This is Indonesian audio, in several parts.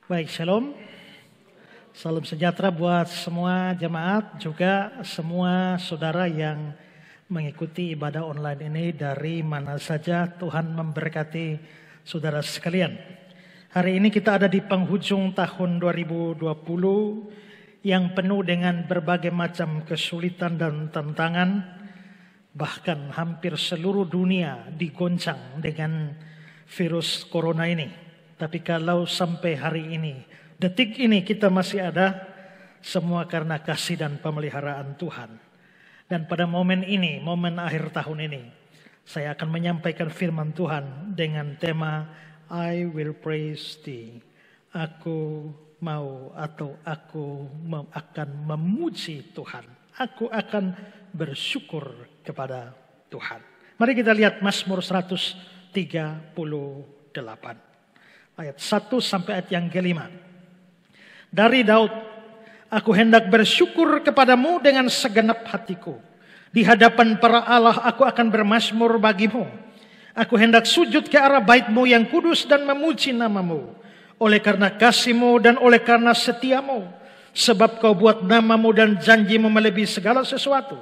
Baik, shalom. Salam sejahtera buat semua jemaat, juga semua saudara yang mengikuti ibadah online ini dari mana saja. Tuhan memberkati saudara sekalian. Hari ini kita ada di penghujung tahun 2020 yang penuh dengan berbagai macam kesulitan dan tantangan. Bahkan hampir seluruh dunia digoncang dengan virus corona ini. Tapi kalau sampai hari ini, detik ini kita masih ada, semua karena kasih dan pemeliharaan Tuhan. Dan pada momen ini, momen akhir tahun ini, saya akan menyampaikan firman Tuhan dengan tema I will praise thee. Aku mau atau aku akan memuji Tuhan. Aku akan bersyukur kepada Tuhan. Mari kita lihat Mazmur 138. Ayat 1 sampai ayat yang kelima. Dari Daud, aku hendak bersyukur kepadamu dengan segenap hatiku. Di hadapan para Allah aku akan bermazmur bagimu. Aku hendak sujud ke arah baitmu yang kudus dan memuji namamu. Oleh karena kasihmu dan oleh karena setiamu. Sebab kau buat namamu dan janjimu melebihi segala sesuatu.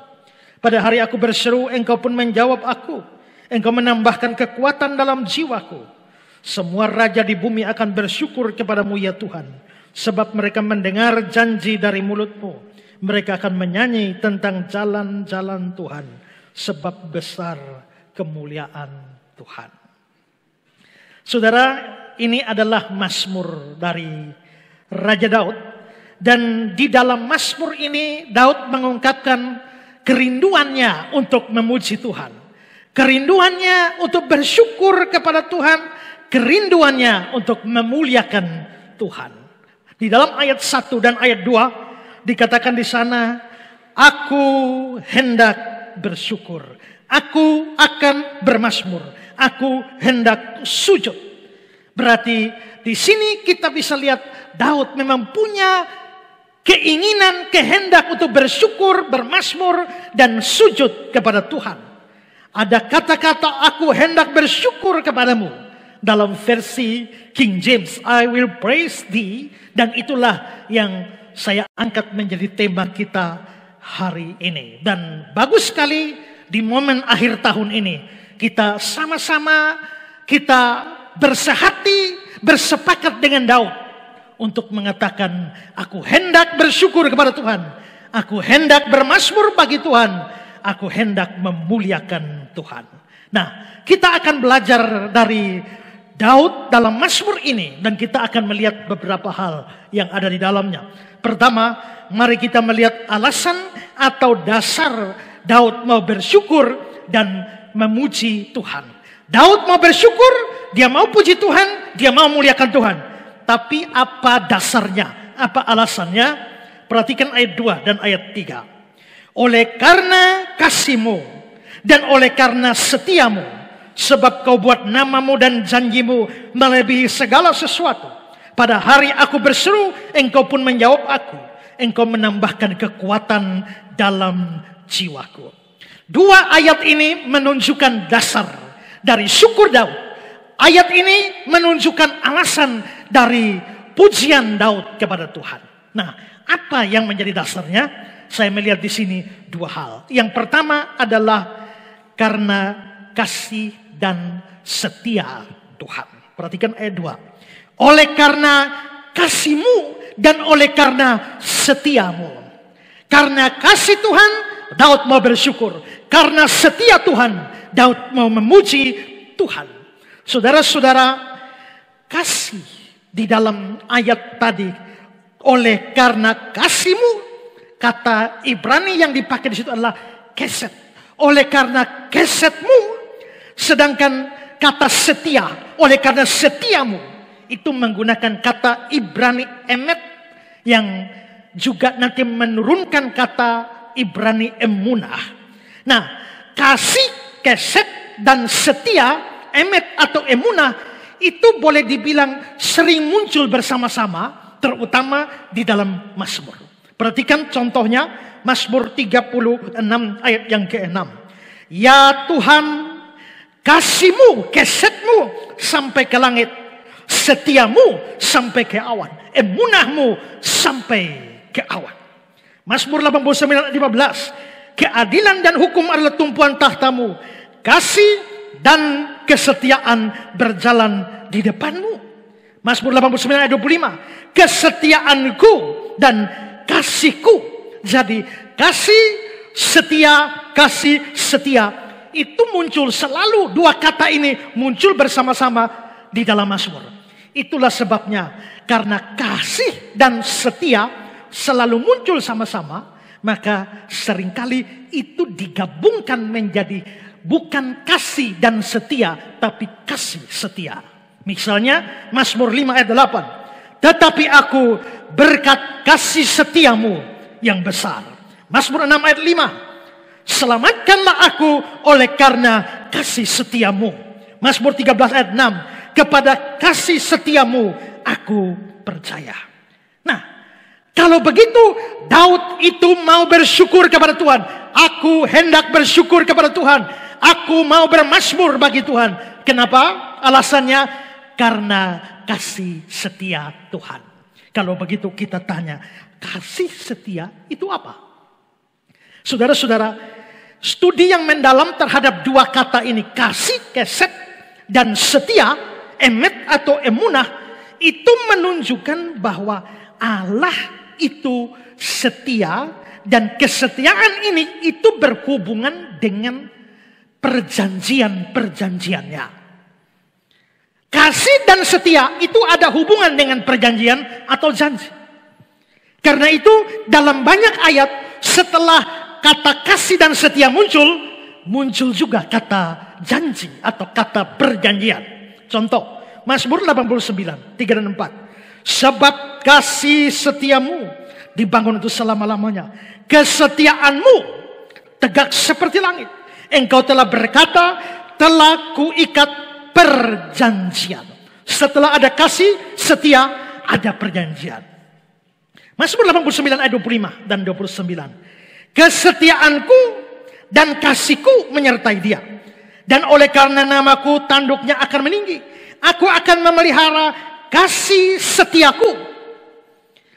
Pada hari aku berseru, engkau pun menjawab aku. Engkau menambahkan kekuatan dalam jiwaku. Semua raja di bumi akan bersyukur kepadamu ya Tuhan. Sebab mereka mendengar janji dari mulutmu. Mereka akan menyanyi tentang jalan-jalan Tuhan. Sebab besar kemuliaan Tuhan. Saudara, ini adalah mazmur dari Raja Daud. Dan di dalam mazmur ini Daud mengungkapkan kerinduannya untuk memuji Tuhan. Kerinduannya untuk bersyukur kepada Tuhan. Kerinduannya untuk memuliakan Tuhan. Di dalam ayat 1 dan ayat 2 dikatakan di sana, aku hendak bersyukur. Aku akan bermazmur. Aku hendak sujud. Berarti di sini kita bisa lihat Daud memang punya keinginan, kehendak untuk bersyukur, bermazmur dan sujud kepada Tuhan. Ada kata-kata aku hendak bersyukur kepadamu. Dalam versi King James, I will praise thee. Dan itulah yang saya angkat menjadi tema kita hari ini. Dan bagus sekali di momen akhir tahun ini. Kita sama-sama kita bersehati, bersepakat dengan Daud. Untuk mengatakan, aku hendak bersyukur kepada Tuhan. Aku hendak bermazmur bagi Tuhan. Aku hendak memuliakan Tuhan. Nah, kita akan belajar dari Daud dalam mazmur ini. Dan kita akan melihat beberapa hal yang ada di dalamnya. Pertama, mari kita melihat alasan atau dasar Daud mau bersyukur dan memuji Tuhan. Daud mau bersyukur, dia mau puji Tuhan, dia mau muliakan Tuhan. Tapi apa dasarnya? Apa alasannya? Perhatikan ayat 2 dan ayat 3. Oleh karena kasihmu dan oleh karena setiamu. Sebab kau buat namamu dan janjimu melebihi segala sesuatu. Pada hari aku berseru, engkau pun menjawab aku. Engkau menambahkan kekuatan dalam jiwaku. Dua ayat ini menunjukkan dasar dari syukur Daud. Ayat ini menunjukkan alasan dari pujian Daud kepada Tuhan. Nah, apa yang menjadi dasarnya? Saya melihat di sini dua hal. Yang pertama adalah karena kasih dan setia Tuhan. Perhatikan ayat 2. Oleh karena kasihmu dan oleh karena setiamu. Karena kasih Tuhan, Daud mau bersyukur. Karena setia Tuhan, Daud mau memuji Tuhan. Saudara-saudara, kasih di dalam ayat tadi. Oleh karena kasihmu, kata Ibrani yang dipakai di situ adalah keset. Oleh karena kesetmu, sedangkan kata setia, oleh karena setiamu, itu menggunakan kata Ibrani emet yang juga nanti menurunkan kata Ibrani emunah. Nah, kasih, keset, dan setia, emet atau emunah, itu boleh dibilang sering muncul bersama-sama, terutama di dalam Mazmur. Perhatikan contohnya, Mazmur 36 ayat yang ke-6. Ya Tuhan, kasihmu, kesetmu sampai ke langit. setiamu sampai ke awan, emunahmu sampai ke awan. Mazmur 89 ayat 15, keadilan dan hukum adalah tumpuan tahtamu, kasih dan kesetiaan berjalan di depanmu. Mazmur 89 ayat 25, kesetiaanku dan kasihku. Jadi kasih setia itu muncul selalu, dua kata ini muncul bersama-sama di dalam Mazmur. Itulah sebabnya karena kasih dan setia selalu muncul sama-sama, maka seringkali itu digabungkan menjadi bukan kasih dan setia, tapi kasih setia. Misalnya Mazmur 5 ayat 8, tetapi aku berkat kasih setiamu yang besar. Mazmur 6 ayat 5, selamatkanlah aku oleh karena kasih setiamu. Mazmur 13 ayat 6, kepada kasih setiamu aku percaya. Nah, kalau begitu Daud itu mau bersyukur kepada Tuhan. Aku hendak bersyukur kepada Tuhan. Aku mau bermazmur bagi Tuhan. Kenapa? Alasannya karena kasih setia Tuhan. Kalau begitu kita tanya, kasih setia itu apa? Saudara-saudara, studi yang mendalam terhadap dua kata ini, kasih, keset, dan setia, emet atau emunah, itu menunjukkan bahwa Allah itu setia, dan kesetiaan ini itu berhubungan dengan perjanjian-perjanjiannya. Kasih dan setia itu ada hubungan dengan perjanjian atau janji. Karena itu dalam banyak ayat setelah kata kasih dan setia muncul juga kata janji atau kata perjanjian. Contoh, Mazmur 89, 3 dan 4. Sebab kasih setiamu dibangun itu selama-lamanya. Kesetiaanmu tegak seperti langit. Engkau telah berkata, telah kuikat perjanjian. Setelah ada kasih setia, ada perjanjian. Mazmur 89 ayat 25 dan 29. Kesetiaanku dan kasihku menyertai dia. Dan oleh karena namaku tanduknya akan meninggi. Aku akan memelihara kasih setiaku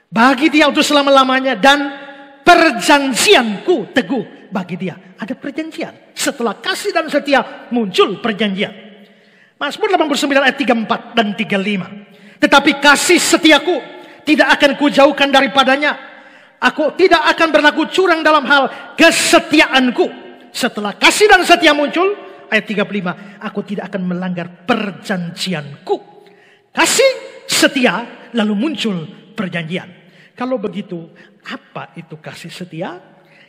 bagi dia untuk selama-lamanya. Dan perjanjianku teguh bagi dia. Ada perjanjian. Setelah kasih dan setia muncul perjanjian. Mazmur 89 ayat 34 dan 35. Tetapi kasih setiaku tidak akan kujauhkan daripadanya. Aku tidak akan berlaku curang dalam hal kesetiaanku. Setelah kasih dan setia muncul, ayat 35, aku tidak akan melanggar perjanjianku. Kasih, setia, lalu muncul perjanjian. Kalau begitu, apa itu kasih setia?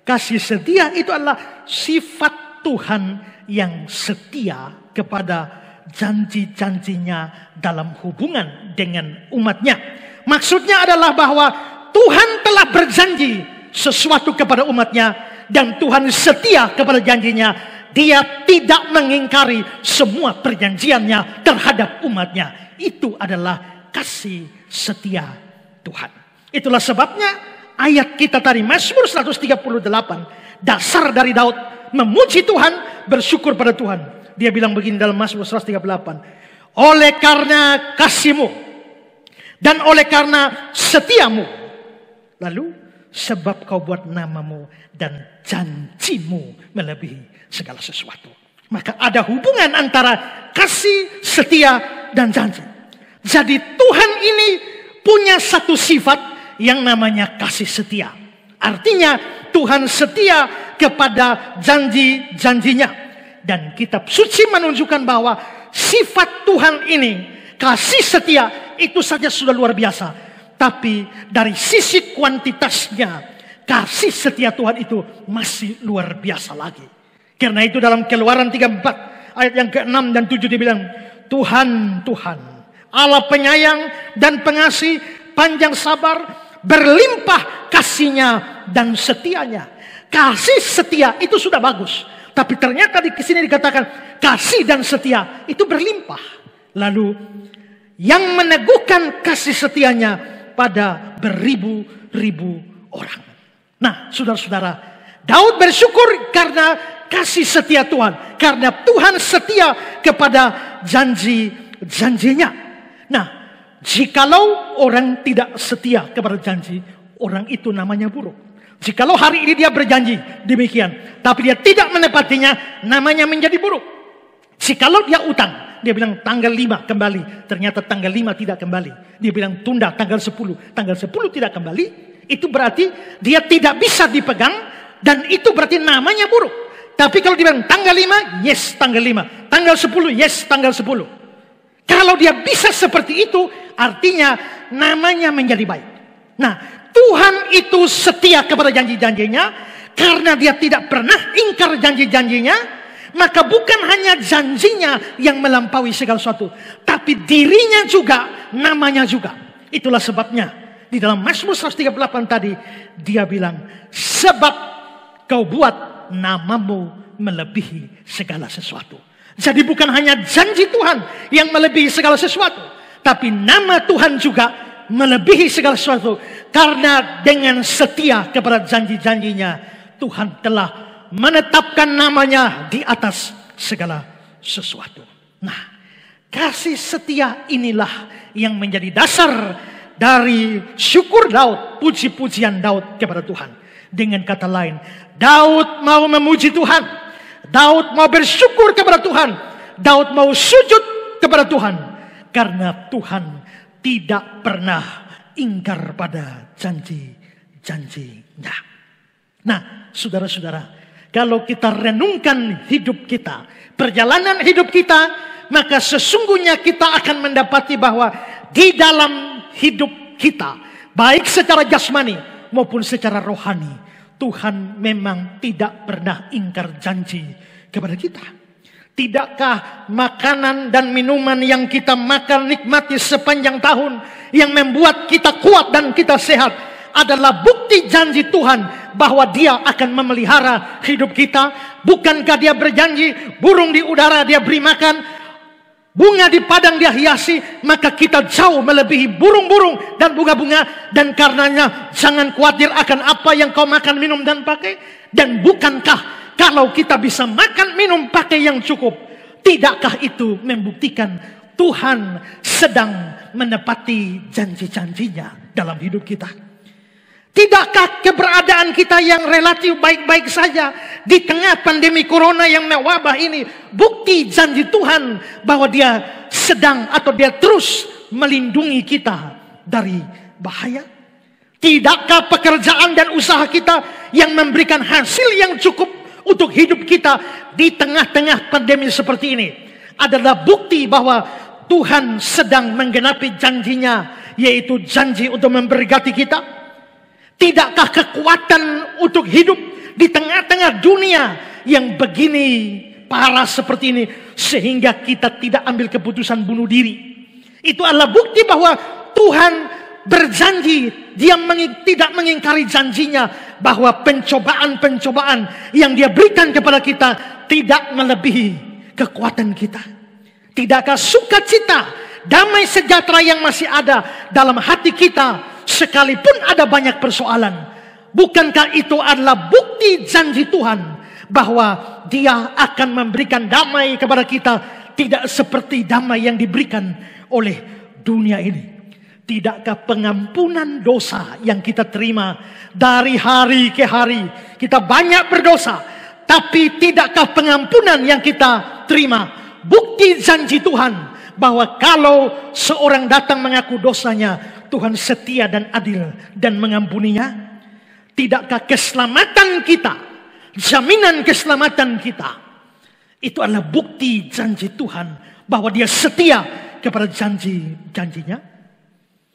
Kasih setia itu adalah sifat Tuhan yang setia kepada janji-janjinya dalam hubungan dengan umatnya. Maksudnya adalah bahwa Tuhan telah berjanji sesuatu kepada umatnya dan Tuhan setia kepada janjinya. Dia tidak mengingkari semua perjanjiannya terhadap umatnya. Itu adalah kasih setia Tuhan. Itulah sebabnya ayat kita tadi Mazmur 138 dasar dari Daud memuji Tuhan, bersyukur pada Tuhan. Dia bilang begini dalam Mazmur 138. Oleh karena kasih-Mu dan oleh karena setiamu. Lalu sebab kau buat nama-Mu dan janji-Mu melebihi segala sesuatu. Maka ada hubungan antara kasih, setia, dan janji. Jadi Tuhan ini punya satu sifat yang namanya kasih setia. Artinya Tuhan setia kepada janji-janjinya. Dan kitab suci menunjukkan bahwa sifat Tuhan ini, kasih setia, itu saja sudah luar biasa. Tapi dari sisi kuantitasnya, kasih setia Tuhan itu masih luar biasa lagi. Karena itu dalam Keluaran 34 ayat yang ke-6 dan 7 dibilang, Tuhan, Tuhan, Allah penyayang dan pengasih, panjang sabar, berlimpah kasihnya dan setianya. Kasih setia itu sudah bagus. Tapi ternyata di sini dikatakan kasih dan setia itu berlimpah. Lalu yang meneguhkan kasih setianya pada beribu-ribu orang. Nah, saudara-saudara, Daud bersyukur karena kasih setia Tuhan. Karena Tuhan setia kepada janji-janjinya. Nah, jikalau orang tidak setia kepada janji, orang itu namanya buruk. Jikalau hari ini dia berjanji demikian, tapi dia tidak menepatinya, namanya menjadi buruk. Jikalau dia utang, dia bilang tanggal 5 kembali, ternyata tanggal 5 tidak kembali. Dia bilang tunda tanggal 10 tidak kembali, itu berarti dia tidak bisa dipegang, dan itu berarti namanya buruk. Tapi kalau dia bilang tanggal 5, yes tanggal 5. Tanggal 10, yes tanggal 10. Kalau dia bisa seperti itu, artinya namanya menjadi baik. Nah, Tuhan itu setia kepada janji-janjinya, karena dia tidak pernah ingkar janji-janjinya, maka bukan hanya janjinya yang melampaui segala sesuatu, tapi dirinya juga, namanya juga. Itulah sebabnya di dalam Mazmur 138 tadi, dia bilang, sebab kau buat namamu melebihi segala sesuatu. Jadi bukan hanya janji Tuhan yang melebihi segala sesuatu, tapi nama Tuhan juga melebihi segala sesuatu. Karena dengan setia kepada janji-janjinya, Tuhan telah menetapkan namanya di atas segala sesuatu. Nah, kasih setia inilah yang menjadi dasar dari syukur Daud, puji-pujian Daud kepada Tuhan. Dengan kata lain, Daud mau memuji Tuhan, Daud mau bersyukur kepada Tuhan, Daud mau sujud kepada Tuhan, karena Tuhan tidak pernah ingkar pada janji-janjinya. Nah, saudara-saudara, kalau kita renungkan hidup kita, perjalanan hidup kita, maka sesungguhnya kita akan mendapati bahwa di dalam hidup kita, baik secara jasmani maupun secara rohani, Tuhan memang tidak pernah ingkar janji kepada kita. Tidakkah makanan dan minuman yang kita makan nikmati sepanjang tahun, yang membuat kita kuat dan kita sehat, adalah bukti janji Tuhan bahwa Dia akan memelihara hidup kita? Bukankah Dia berjanji, burung di udara Dia beri makan, bunga di padang Dia hiasi, maka kita jauh melebihi burung-burung dan bunga-bunga. Dan karenanya jangan khawatir akan apa yang kau makan, minum dan pakai. Dan bukankah kalau kita bisa makan, minum, pakai yang cukup, tidakkah itu membuktikan Tuhan sedang menepati janji-janjinya dalam hidup kita? Tidakkah keberadaan kita yang relatif baik-baik saja di tengah pandemi corona yang mewabah ini bukti janji Tuhan bahwa Dia sedang atau Dia terus melindungi kita dari bahaya? Tidakkah pekerjaan dan usaha kita yang memberikan hasil yang cukup untuk hidup kita di tengah-tengah pandemi seperti ini adalah bukti bahwa Tuhan sedang menggenapi janjinya, yaitu janji untuk memberkati kita? Tidakkah kekuatan untuk hidup di tengah-tengah dunia yang begini parah seperti ini sehingga kita tidak ambil keputusan bunuh diri? Itu adalah bukti bahwa Tuhan berjanji, Dia tidak mengingkari janjinya, bahwa pencobaan-pencobaan yang Dia berikan kepada kita tidak melebihi kekuatan kita. Tidakkah sukacita, damai sejahtera yang masih ada dalam hati kita sekalipun ada banyak persoalan, bukankah itu adalah bukti janji Tuhan bahwa Dia akan memberikan damai kepada kita, tidak seperti damai yang diberikan oleh dunia ini? Tidakkah pengampunan dosa yang kita terima dari hari ke hari, kita banyak berdosa, tapi tidakkah pengampunan yang kita terima bukti janji Tuhan bahwa kalau seorang datang mengaku dosanya, Tuhan setia dan adil dan mengampuninya? Tidakkah keselamatan kita, jaminan keselamatan kita, itu adalah bukti janji Tuhan bahwa Dia setia kepada janji-janjinya?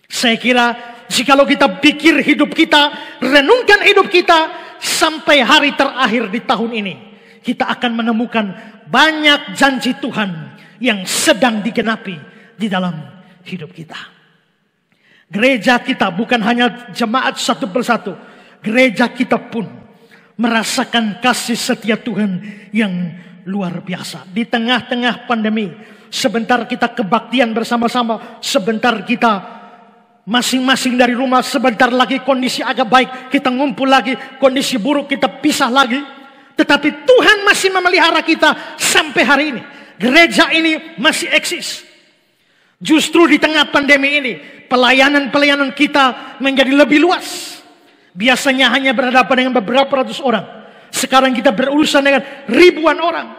Saya kira jikalau kita pikir hidup kita, renungkan hidup kita sampai hari terakhir di tahun ini, kita akan menemukan banyak janji Tuhan yang sedang digenapi di dalam hidup kita. Gereja kita bukan hanya jemaat satu persatu, gereja kita pun merasakan kasih setia Tuhan yang luar biasa. Di tengah-tengah pandemi, sebentar kita kebaktian bersama-sama, sebentar kita masing-masing dari rumah, sebentar lagi kondisi agak baik, kita ngumpul lagi, kondisi buruk kita pisah lagi. Tetapi Tuhan masih memelihara kita sampai hari ini. Gereja ini masih eksis. Justru di tengah pandemi ini, pelayanan-pelayanan kita menjadi lebih luas. Biasanya hanya berhadapan dengan beberapa ratus orang. Sekarang kita berurusan dengan ribuan orang.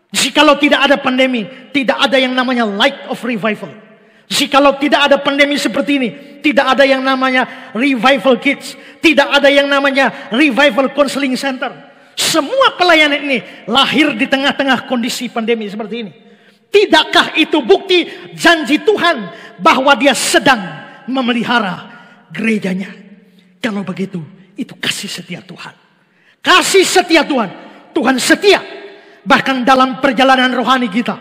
Jikalau tidak ada pandemi, tidak ada yang namanya Light of Revival. Jikalau tidak ada pandemi seperti ini, tidak ada yang namanya Revival Kids, tidak ada yang namanya Revival Counseling Center. Semua pelayanan ini lahir di tengah-tengah kondisi pandemi seperti ini. Tidakkah itu bukti janji Tuhan bahwa Dia sedang memelihara gerejanya? Kalau begitu, itu kasih setia Tuhan. Kasih setia Tuhan. Tuhan setia. Bahkan dalam perjalanan rohani kita,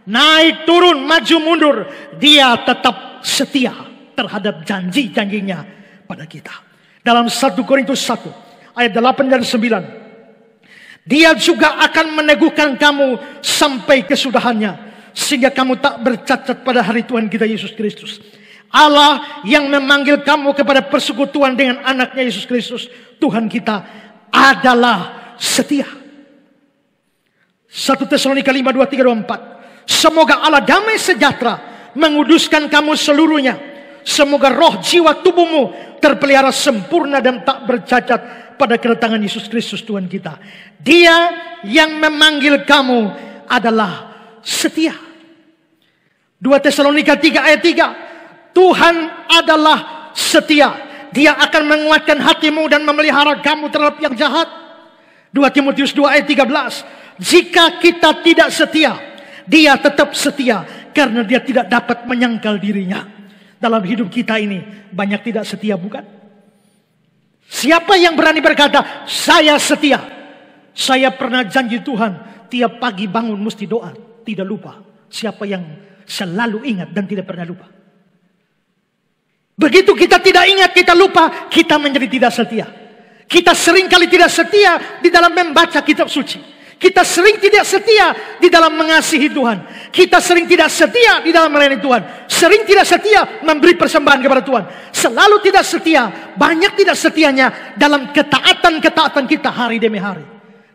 naik turun, maju mundur, Dia tetap setia terhadap janji-janjinya pada kita. Dalam 1 Korintus 1 ayat 8 dan 9, Dia juga akan meneguhkan kamu sampai kesudahannya, sehingga kamu tak bercacat pada hari Tuhan kita Yesus Kristus. Allah yang memanggil kamu kepada persekutuan dengan anaknya Yesus Kristus, Tuhan kita, adalah setia. 1 Tesalonika 5, 2, 3, 2, 4. Semoga Allah damai sejahtera menguduskan kamu seluruhnya. Semoga roh, jiwa, tubuhmu terpelihara sempurna dan tak bercacat pada kedatangan Yesus Kristus Tuhan kita. Dia yang memanggil kamu adalah setia. 2 Tesalonika 3 ayat 3. Tuhan adalah setia. Dia akan menguatkan hatimu dan memelihara kamu terhadap yang jahat. 2 Timotius 2 ayat 13. Jika kita tidak setia, Dia tetap setia karena Dia tidak dapat menyangkal dirinya. Dalam hidup kita ini banyak tidak setia, bukan? Siapa yang berani berkata, saya setia? Saya pernah janji Tuhan, tiap pagi bangun mesti doa, tidak lupa. Siapa yang selalu ingat dan tidak pernah lupa? Begitu kita tidak ingat, kita lupa, kita menjadi tidak setia. Kita sering kali tidak setia di dalam membaca kitab suci. Kita sering tidak setia di dalam mengasihi Tuhan. Kita sering tidak setia di dalam melayani Tuhan. Sering tidak setia memberi persembahan kepada Tuhan. Selalu tidak setia, banyak tidak setianya dalam ketaatan-ketaatan kita hari demi hari.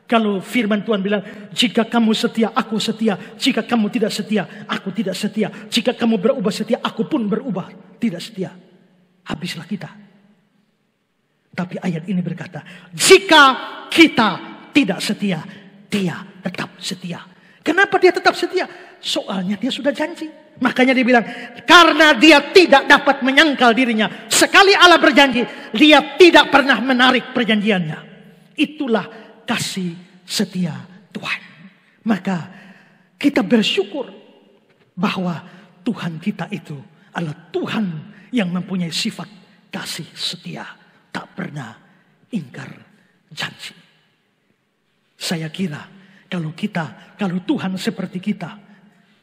Kalau firman Tuhan bilang, jika kamu setia, aku setia. Jika kamu tidak setia, aku tidak setia. Jika kamu berubah setia, aku pun berubah tidak setia. Habislah kita. Tapi ayat ini berkata, jika kita tidak setia, Dia tetap setia. Kenapa Dia tetap setia? Soalnya Dia sudah janji. Makanya Dia bilang, karena Dia tidak dapat menyangkal dirinya. Sekali Allah berjanji, Dia tidak pernah menarik perjanjiannya. Itulah kasih setia Tuhan. Maka kita bersyukur bahwa Tuhan kita itu adalah Tuhan yang mempunyai sifat kasih setia, tak pernah ingkar janji. Saya kira kalau Tuhan seperti kita,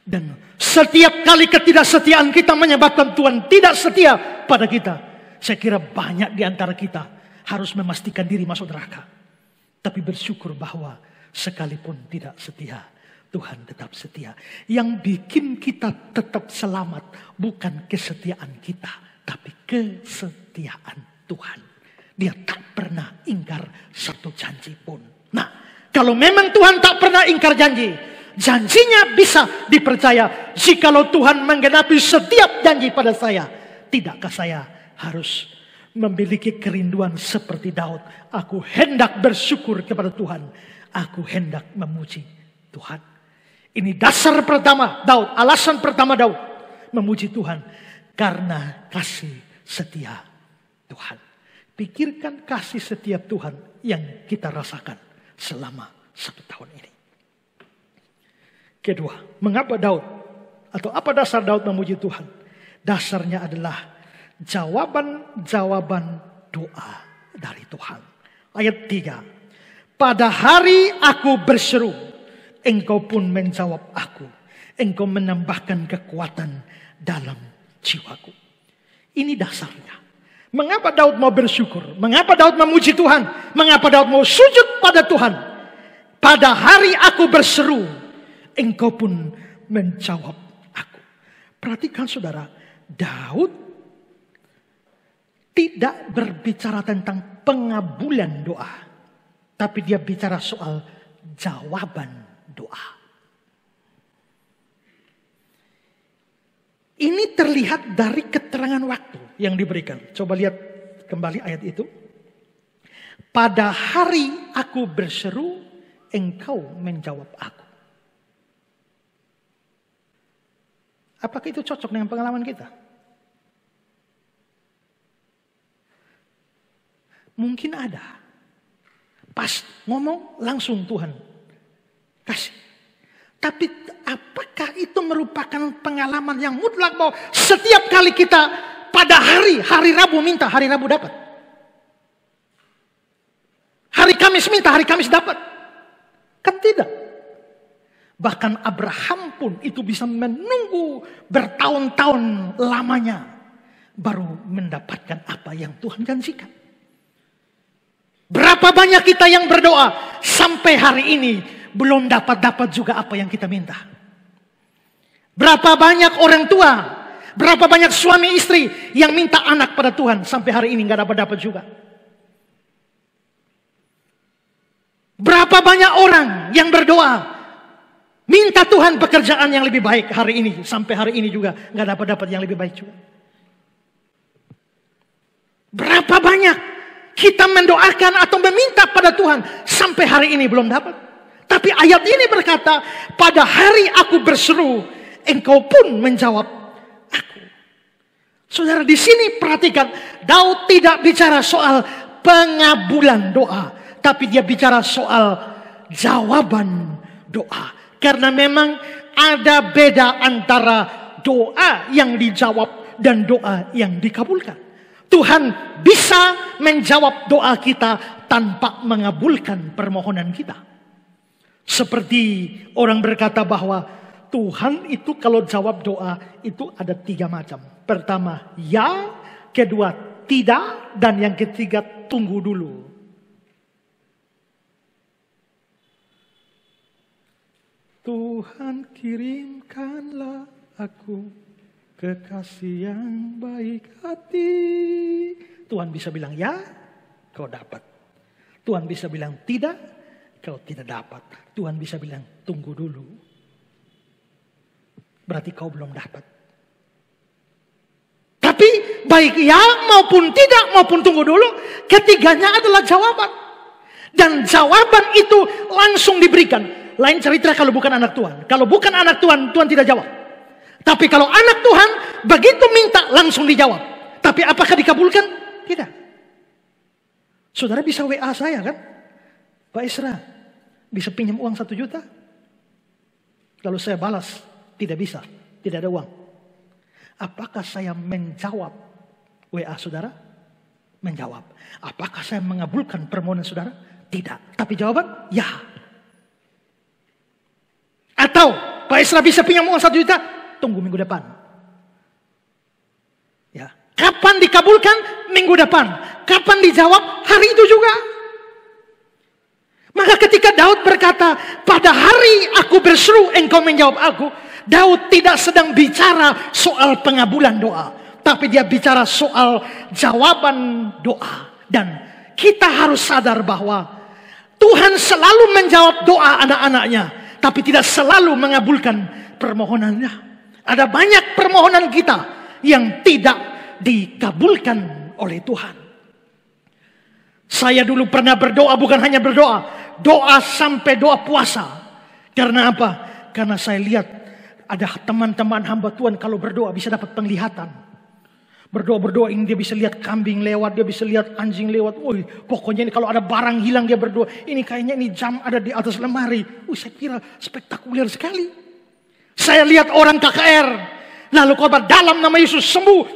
dan setiap kali ketidaksetiaan kita menyebabkan Tuhan tidak setia pada kita, saya kira banyak di antara kita harus memastikan diri masuk neraka. Tapi bersyukur bahwa sekalipun tidak setia, Tuhan tetap setia. Yang bikin kita tetap selamat bukan kesetiaan kita, tapi kesetiaan Tuhan. Dia tak pernah ingkar satu janji pun. Nah, kalau memang Tuhan tak pernah ingkar janji, janjinya bisa dipercaya. Jikalau Tuhan menggenapi setiap janji pada saya, tidakkah saya harus memiliki kerinduan seperti Daud? Aku hendak bersyukur kepada Tuhan. Aku hendak memuji Tuhan. Ini dasar pertama Daud, alasan pertama Daud memuji Tuhan. Karena kasih setia Tuhan. Pikirkan kasih setia Tuhan yang kita rasakan selama 1 tahun ini. Kedua, mengapa Daud atau apa dasar Daud memuji Tuhan? Dasarnya adalah jawaban-jawaban doa dari Tuhan. Ayat 3. Pada hari aku berseru, Engkau pun menjawab aku. Engkau menambahkan kekuatan dalam jiwaku. Ini dasarnya. Mengapa Daud mau bersyukur? Mengapa Daud memuji Tuhan? Mengapa Daud mau sujud pada Tuhan? Pada hari aku berseru, Engkau pun menjawab aku. Perhatikan saudara, Daud tidak berbicara tentang pengabulan doa, tapi dia bicara soal jawaban doa. Ini terlihat dari keterangan waktu yang diberikan. Coba lihat kembali ayat itu. Pada hari aku berseru, engkau menjawab aku. Apakah itu cocok dengan pengalaman kita? Mungkin ada. Pas ngomong langsung Tuhan kasih. Tapi apakah itu merupakan pengalaman yang mutlak bahwa setiap kali kita pada hari Rabu minta, hari Rabu dapat? Hari Kamis minta, hari Kamis dapat? Kan tidak. Bahkan Abraham pun itu bisa menunggu bertahun-tahun lamanya baru mendapatkan apa yang Tuhan janjikan. Berapa banyak kita yang berdoa sampai hari ini belum dapat juga apa yang kita minta. Berapa banyak orang tua, berapa banyak suami istri yang minta anak pada Tuhan sampai hari ini nggak dapat juga. Berapa banyak orang yang berdoa minta Tuhan pekerjaan yang lebih baik hari ini sampai hari ini juga nggak dapat yang lebih baik juga. Berapa banyak kita mendoakan atau meminta pada Tuhan sampai hari ini belum dapat. Tapi ayat ini berkata, pada hari aku berseru, engkau pun menjawab aku. Saudara, di sini perhatikan, Daud tidak bicara soal pengabulan doa, tapi dia bicara soal jawaban doa. Karena memang ada beda antara doa yang dijawab dan doa yang dikabulkan. Tuhan bisa menjawab doa kita tanpa mengabulkan permohonan kita. Seperti orang berkata bahwa Tuhan itu kalau jawab doa itu ada 3 macam. Pertama, ya. Kedua, tidak. Dan yang ketiga, tunggu dulu. Tuhan kirimkanlah aku kekasih yang baik hati. Tuhan bisa bilang ya, kau dapat. Tuhan bisa bilang tidak, kau tidak dapat. Tuhan bisa bilang tunggu dulu. Berarti kau belum dapat. Tapi baik ya maupun tidak maupun tunggu dulu, ketiganya adalah jawaban. Dan jawaban itu langsung diberikan. Lain cerita kalau bukan anak Tuhan. Kalau bukan anak Tuhan, Tuhan tidak jawab. Tapi kalau anak Tuhan, begitu minta langsung dijawab. Tapi apakah dikabulkan? Tidak. Saudara bisa WA saya kan? Pak Isra, bisa pinjam uang 1 juta? Lalu saya balas, tidak bisa, tidak ada uang. Apakah saya menjawab WA saudara? Menjawab. Apakah saya mengabulkan permohonan saudara? Tidak. Tapi jawaban, ya. Atau, Pak Isra bisa pinjam uang 1 juta? Tunggu minggu depan. Ya. Kapan dikabulkan? Minggu depan. Kapan dijawab? Hari itu juga. Maka ketika Daud berkata, pada hari aku berseru engkau menjawab aku. Daud tidak sedang bicara soal pengabulan doa. Tapi dia bicara soal jawaban doa. Dan kita harus sadar bahwa Tuhan selalu menjawab doa anak-anaknya. Tapi tidak selalu mengabulkan permohonannya. Ada banyak permohonan kita yang tidak dikabulkan oleh Tuhan. Saya dulu pernah berdoa, bukan hanya berdoa, doa sampai doa puasa. Karena apa? Karena saya lihat ada teman-teman hamba Tuhan kalau berdoa bisa dapat penglihatan. Berdoa ini dia bisa lihat kambing lewat, dia bisa lihat anjing lewat. Wih, pokoknya ini kalau ada barang hilang dia berdoa. Ini kayaknya ini jam ada di atas lemari. Saya kira spektakuler sekali. Saya lihat orang KKR, lalu khotbah dalam nama Yesus sembuh.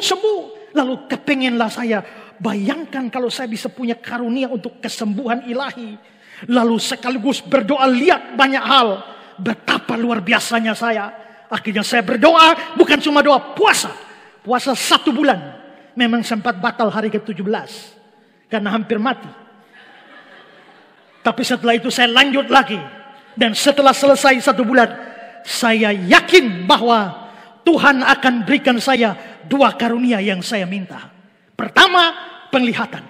Lalu kepengenlah saya, bayangkan kalau saya bisa punya karunia untuk kesembuhan ilahi. Lalu sekaligus berdoa lihat banyak hal. Betapa luar biasanya saya. Akhirnya saya berdoa, bukan cuma doa, puasa. Puasa 1 bulan. Memang sempat batal hari ke-17. Karena hampir mati. Tapi setelah itu saya lanjut lagi. Dan setelah selesai 1 bulan, saya yakin bahwa Tuhan akan berikan saya 2 karunia yang saya minta. Pertama, penglihatan.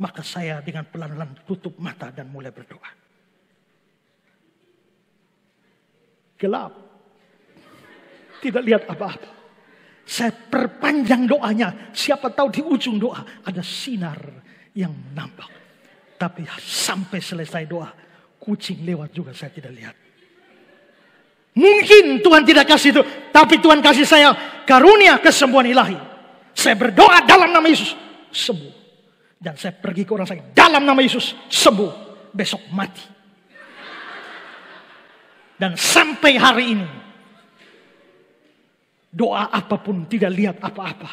Maka saya dengan pelan-pelan tutup mata dan mulai berdoa. Gelap. Tidak lihat apa-apa. Saya perpanjang doanya. Siapa tahu di ujung doa ada sinar yang nampak. Tapi sampai selesai doa, kucing lewat juga saya tidak lihat. Mungkin Tuhan tidak kasih itu, tapi Tuhan kasih saya karunia kesembuhan ilahi. Saya berdoa dalam nama Yesus, sembuh. Dan saya pergi ke orang sakit, dalam nama Yesus, sembuh. Besok mati. Dan sampai hari ini, doa apapun tidak lihat apa-apa.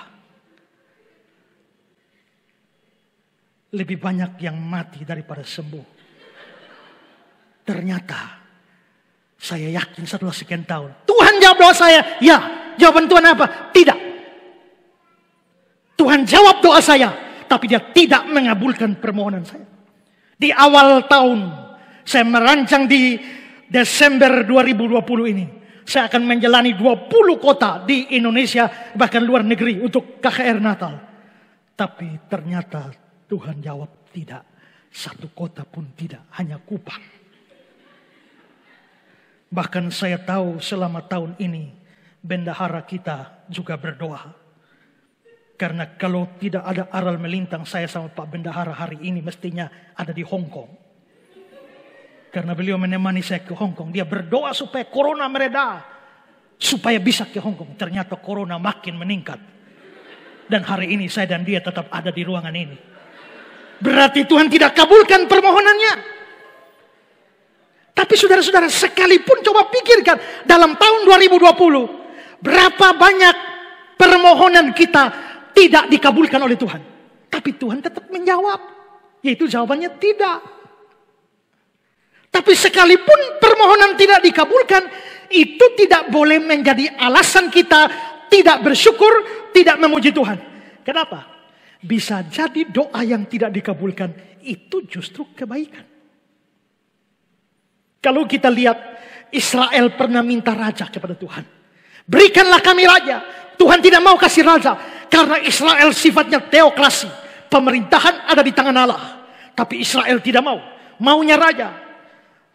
Lebih banyak yang mati daripada sembuh. Ternyata saya yakin setelah sekian tahun, Tuhan jawab doa saya. Ya, jawaban Tuhan apa? Tidak. Tuhan jawab doa saya, tapi dia tidak mengabulkan permohonan saya. Di awal tahun, saya merancang di Desember 2020 ini, saya akan menjalani 20 kota di Indonesia, bahkan luar negeri untuk KKR Natal. Tapi ternyata Tuhan jawab tidak. Satu kota pun tidak, hanya Kupang. Bahkan saya tahu selama tahun ini, bendahara kita juga berdoa. Karena kalau tidak ada aral melintang, saya sama Pak Bendahara hari ini mestinya ada di Hong Kong. Karena beliau menemani saya ke Hong Kong. Dia berdoa supaya corona mereda. Supaya bisa ke Hong Kong. Ternyata corona makin meningkat. Dan hari ini saya dan dia tetap ada di ruangan ini. Berarti Tuhan tidak kabulkan permohonannya. Tapi saudara-saudara, sekalipun coba pikirkan. Dalam tahun 2020. Berapa banyak permohonan kita tidak dikabulkan oleh Tuhan. Tapi Tuhan tetap menjawab. Yaitu jawabannya tidak. Tapi sekalipun permohonan tidak dikabulkan, itu tidak boleh menjadi alasan kita tidak bersyukur, tidak memuji Tuhan. Kenapa? Bisa jadi doa yang tidak dikabulkan, itu justru kebaikan. Kalau kita lihat, Israel pernah minta raja kepada Tuhan. Berikanlah kami raja. Tuhan tidak mau kasih raja. Karena Israel sifatnya teokrasi. Pemerintahan ada di tangan Allah. Tapi Israel tidak mau. Maunya raja.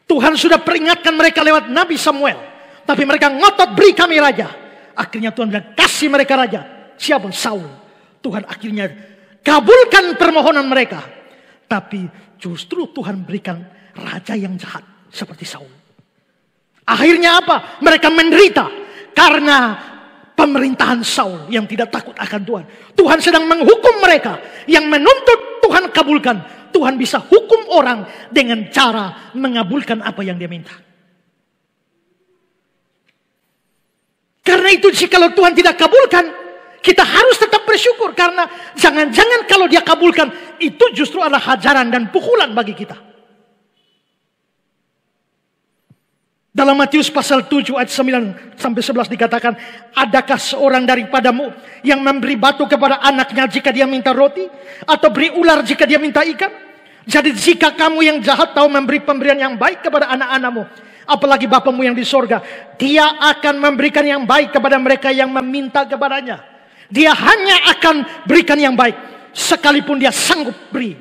Tuhan sudah peringatkan mereka lewat Nabi Samuel. Tapi mereka ngotot, beri kami raja. Akhirnya Tuhan bilang, kasih mereka raja. Siapa? Saul. Tuhan akhirnya kabulkan permohonan mereka. Tapi justru Tuhan berikan raja yang jahat. Seperti Saul. Akhirnya apa? Mereka menderita. Karena pemerintahan Saul yang tidak takut akan Tuhan. Tuhan sedang menghukum mereka. Yang menuntut Tuhan kabulkan. Tuhan bisa hukum orang dengan cara mengabulkan apa yang dia minta. Karena itu jikalau Tuhan tidak kabulkan, kita harus tetap bersyukur. Karena jangan-jangan kalau dia kabulkan, itu justru adalah hajaran dan pukulan bagi kita. Dalam Matius pasal 7 ayat 9 sampai 11 dikatakan, adakah seorang daripadamu yang memberi batu kepada anaknya jika dia minta roti? Atau beri ular jika dia minta ikan? Jadi jika kamu yang jahat tahu memberi pemberian yang baik kepada anak-anakmu, apalagi Bapamu yang di sorga, dia akan memberikan yang baik kepada mereka yang meminta kepadanya. Dia hanya akan berikan yang baik, sekalipun dia sanggup beri.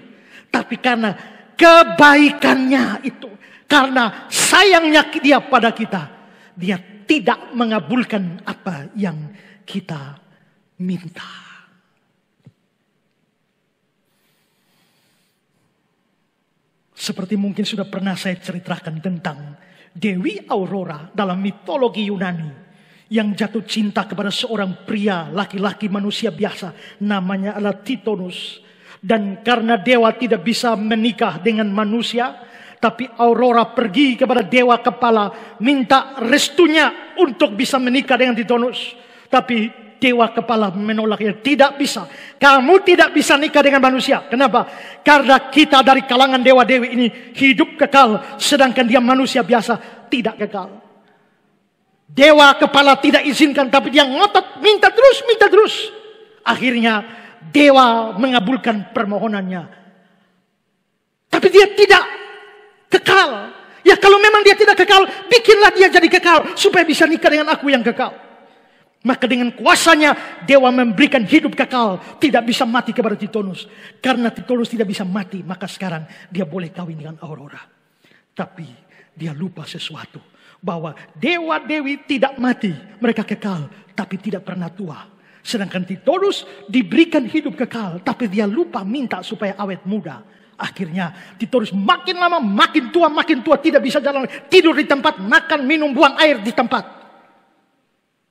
Tapi karena kebaikannya itu, karena sayangnya dia pada kita, dia tidak mengabulkan apa yang kita minta. Seperti mungkin sudah pernah saya ceritakan tentang Dewi Aurora dalam mitologi Yunani. Yang jatuh cinta kepada seorang pria, laki-laki manusia biasa. Namanya adalah Titonus. Dan karena dewa tidak bisa menikah dengan manusia, tapi Aurora pergi kepada dewa kepala, minta restunya untuk bisa menikah dengan Titonus. Tapi dewa kepala menolaknya, tidak bisa. Kamu tidak bisa nikah dengan manusia. Kenapa? Karena kita dari kalangan dewa-dewi ini hidup kekal, sedangkan dia manusia biasa tidak kekal. Dewa kepala tidak izinkan, tapi dia ngotot, minta terus. Akhirnya dewa mengabulkan permohonannya. Tapi dia tidak kekal. Ya kalau memang dia tidak kekal, bikinlah dia jadi kekal supaya bisa nikah dengan aku yang kekal. Maka dengan kuasanya dewa memberikan hidup kekal, tidak bisa mati kepada Titonus. Karena Titonus tidak bisa mati, maka sekarang dia boleh kawin dengan Aurora. Tapi dia lupa sesuatu, bahwa dewa-dewi tidak mati, mereka kekal, tapi tidak pernah tua. Sedangkan Titorus diberikan hidup kekal, tapi dia lupa minta supaya awet muda. Akhirnya Titorus makin lama makin tua, tidak bisa jalan, tidur di tempat, makan, minum, buang air di tempat.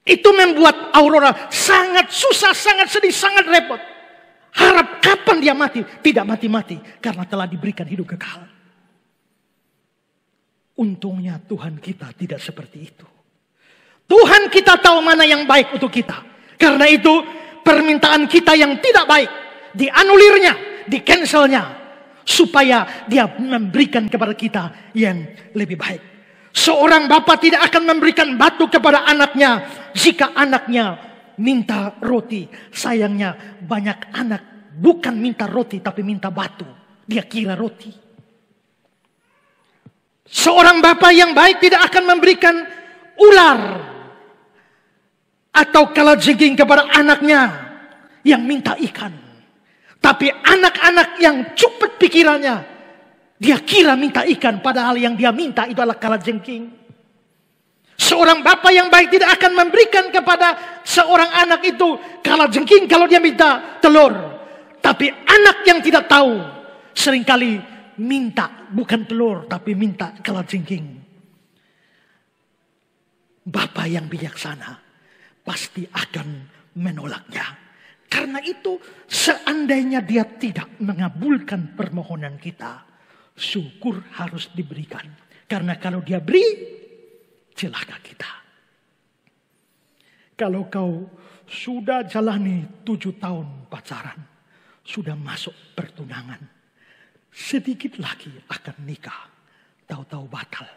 Itu membuat Aurora sangat susah, sangat sedih, sangat repot. Harap kapan dia mati? Tidak mati-mati karena telah diberikan hidup kekal. Untungnya Tuhan kita tidak seperti itu. Tuhan kita tahu mana yang baik untuk kita. Karena itu permintaan kita yang tidak baik dianulirnya, di-cancelnya. Supaya dia memberikan kepada kita yang lebih baik. Seorang bapak tidak akan memberikan batu kepada anaknya jika anaknya minta roti. Sayangnya banyak anak bukan minta roti tapi minta batu. Dia kira roti. Seorang bapak yang baik tidak akan memberikan ular atau kalajengking kepada anaknya yang minta ikan. Tapi anak-anak yang cepat pikirannya, dia kira minta ikan, padahal yang dia minta itu adalah kalajengking. Seorang bapak yang baik tidak akan memberikan kepada seorang anak itu kalajengking kalau dia minta telur. Tapi anak yang tidak tahu seringkali minta bukan telur tapi minta kalajengking. Bapak yang bijaksana pasti akan menolaknya. Karena itu seandainya dia tidak mengabulkan permohonan kita, syukur harus diberikan. Karena kalau dia beri, celaka kita. Kalau kau sudah jalani 7 tahun pacaran, sudah masuk pertunangan, sedikit lagi akan nikah, tahu-tahu batal.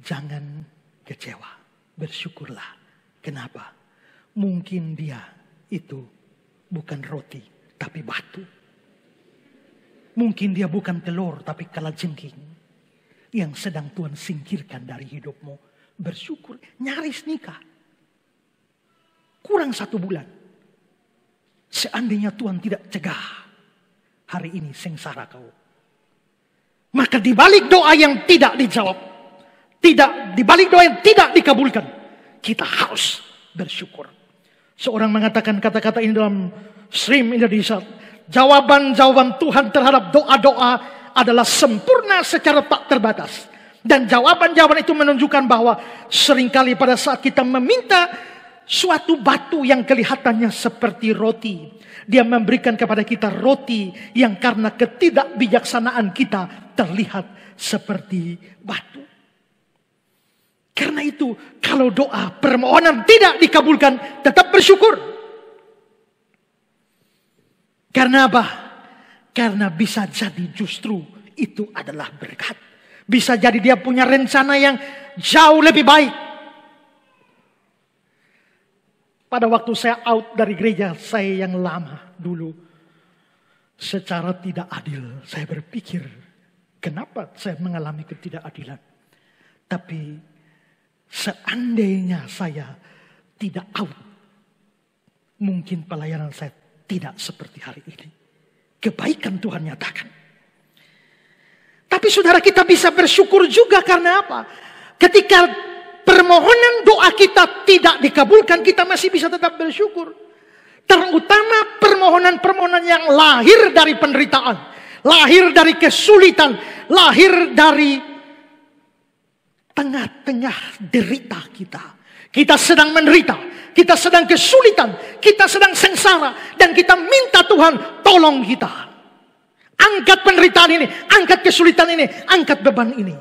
Jangan kecewa, bersyukurlah. Kenapa? Mungkin dia itu bukan roti, tapi batu. Mungkin dia bukan telur, tapi kalajengking. Yang sedang Tuhan singkirkan dari hidupmu. Bersyukur, nyaris nikah. Kurang 1 bulan. Seandainya Tuhan tidak cegah, hari ini sengsara kau. Maka dibalik doa yang tidak dijawab, dibalik doa yang tidak dikabulkan, kita harus bersyukur. Seorang mengatakan kata-kata ini dalam stream Indonesia. Jawaban-jawaban Tuhan terhadap doa-doa adalah sempurna secara tak terbatas. Dan jawaban-jawaban itu menunjukkan bahwa seringkali pada saat kita meminta suatu batu yang kelihatannya seperti roti, dia memberikan kepada kita roti yang karena ketidakbijaksanaan kita terlihat seperti batu. Karena itu, kalau doa permohonan tidak dikabulkan, tetap bersyukur. Karena apa? Karena bisa jadi justru itu adalah berkat. Bisa jadi dia punya rencana yang jauh lebih baik. Pada waktu saya out dari gereja saya yang lama dulu, secara tidak adil, saya berpikir, kenapa saya mengalami ketidakadilan? Tapi seandainya saya tidak out, mungkin pelayanan saya tidak seperti hari ini. Kebaikan Tuhan nyatakan. Tapi saudara, kita bisa bersyukur juga karena apa? Ketika permohonan doa kita tidak dikabulkan, kita masih bisa tetap bersyukur. Terutama permohonan-permohonan yang lahir dari penderitaan, lahir dari kesulitan, lahir dari tengah-tengah derita kita. Kita sedang menderita, kita sedang kesulitan, kita sedang sengsara, dan kita minta Tuhan tolong kita. Angkat penderitaan ini, angkat kesulitan ini, angkat beban ini.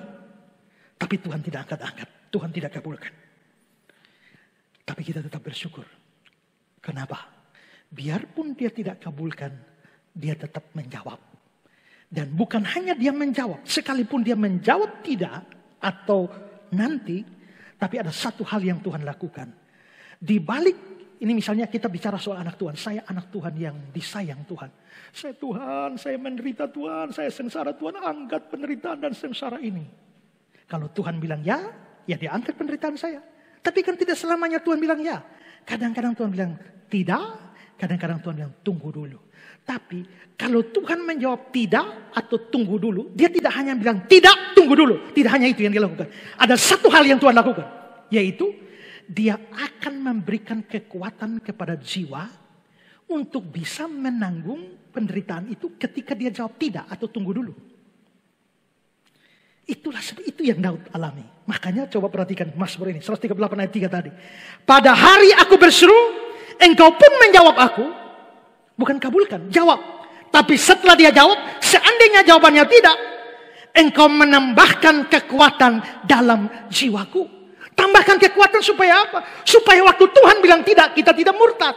Tapi Tuhan tidak angkat-angkat, Tuhan tidak kabulkan. Tapi kita tetap bersyukur. Kenapa? Biarpun dia tidak kabulkan, dia tetap menjawab. Dan bukan hanya dia menjawab, sekalipun dia menjawab tidak atau nanti, tapi ada satu hal yang Tuhan lakukan. Di balik ini, misalnya kita bicara soal anak Tuhan. Saya anak Tuhan yang disayang Tuhan. Saya menderita Tuhan, saya sengsara Tuhan, angkat penderitaan dan sengsara ini. Kalau Tuhan bilang ya dia angkat penderitaan saya. Tapi kan tidak selamanya Tuhan bilang ya. Kadang-kadang Tuhan bilang tidak, kadang-kadang Tuhan bilang tunggu dulu. Tapi kalau Tuhan menjawab tidak atau tunggu dulu, dia tidak hanya bilang tidak, tunggu dulu. Tidak hanya itu yang dia lakukan. Ada satu hal yang Tuhan lakukan, yaitu Dia akan memberikan kekuatan kepada jiwa untuk bisa menanggung penderitaan itu ketika dia jawab tidak atau tunggu dulu. Itu yang Daud alami. Makanya coba perhatikan Mazmur ini 138 ayat 3 tadi. Pada hari aku berseru, engkau pun menjawab aku. Bukan kabulkan, jawab. Tapi setelah dia jawab, seandainya jawabannya tidak, engkau menambahkan kekuatan dalam jiwaku. Tambahkan kekuatan supaya apa? Supaya waktu Tuhan bilang tidak, kita tidak murtad.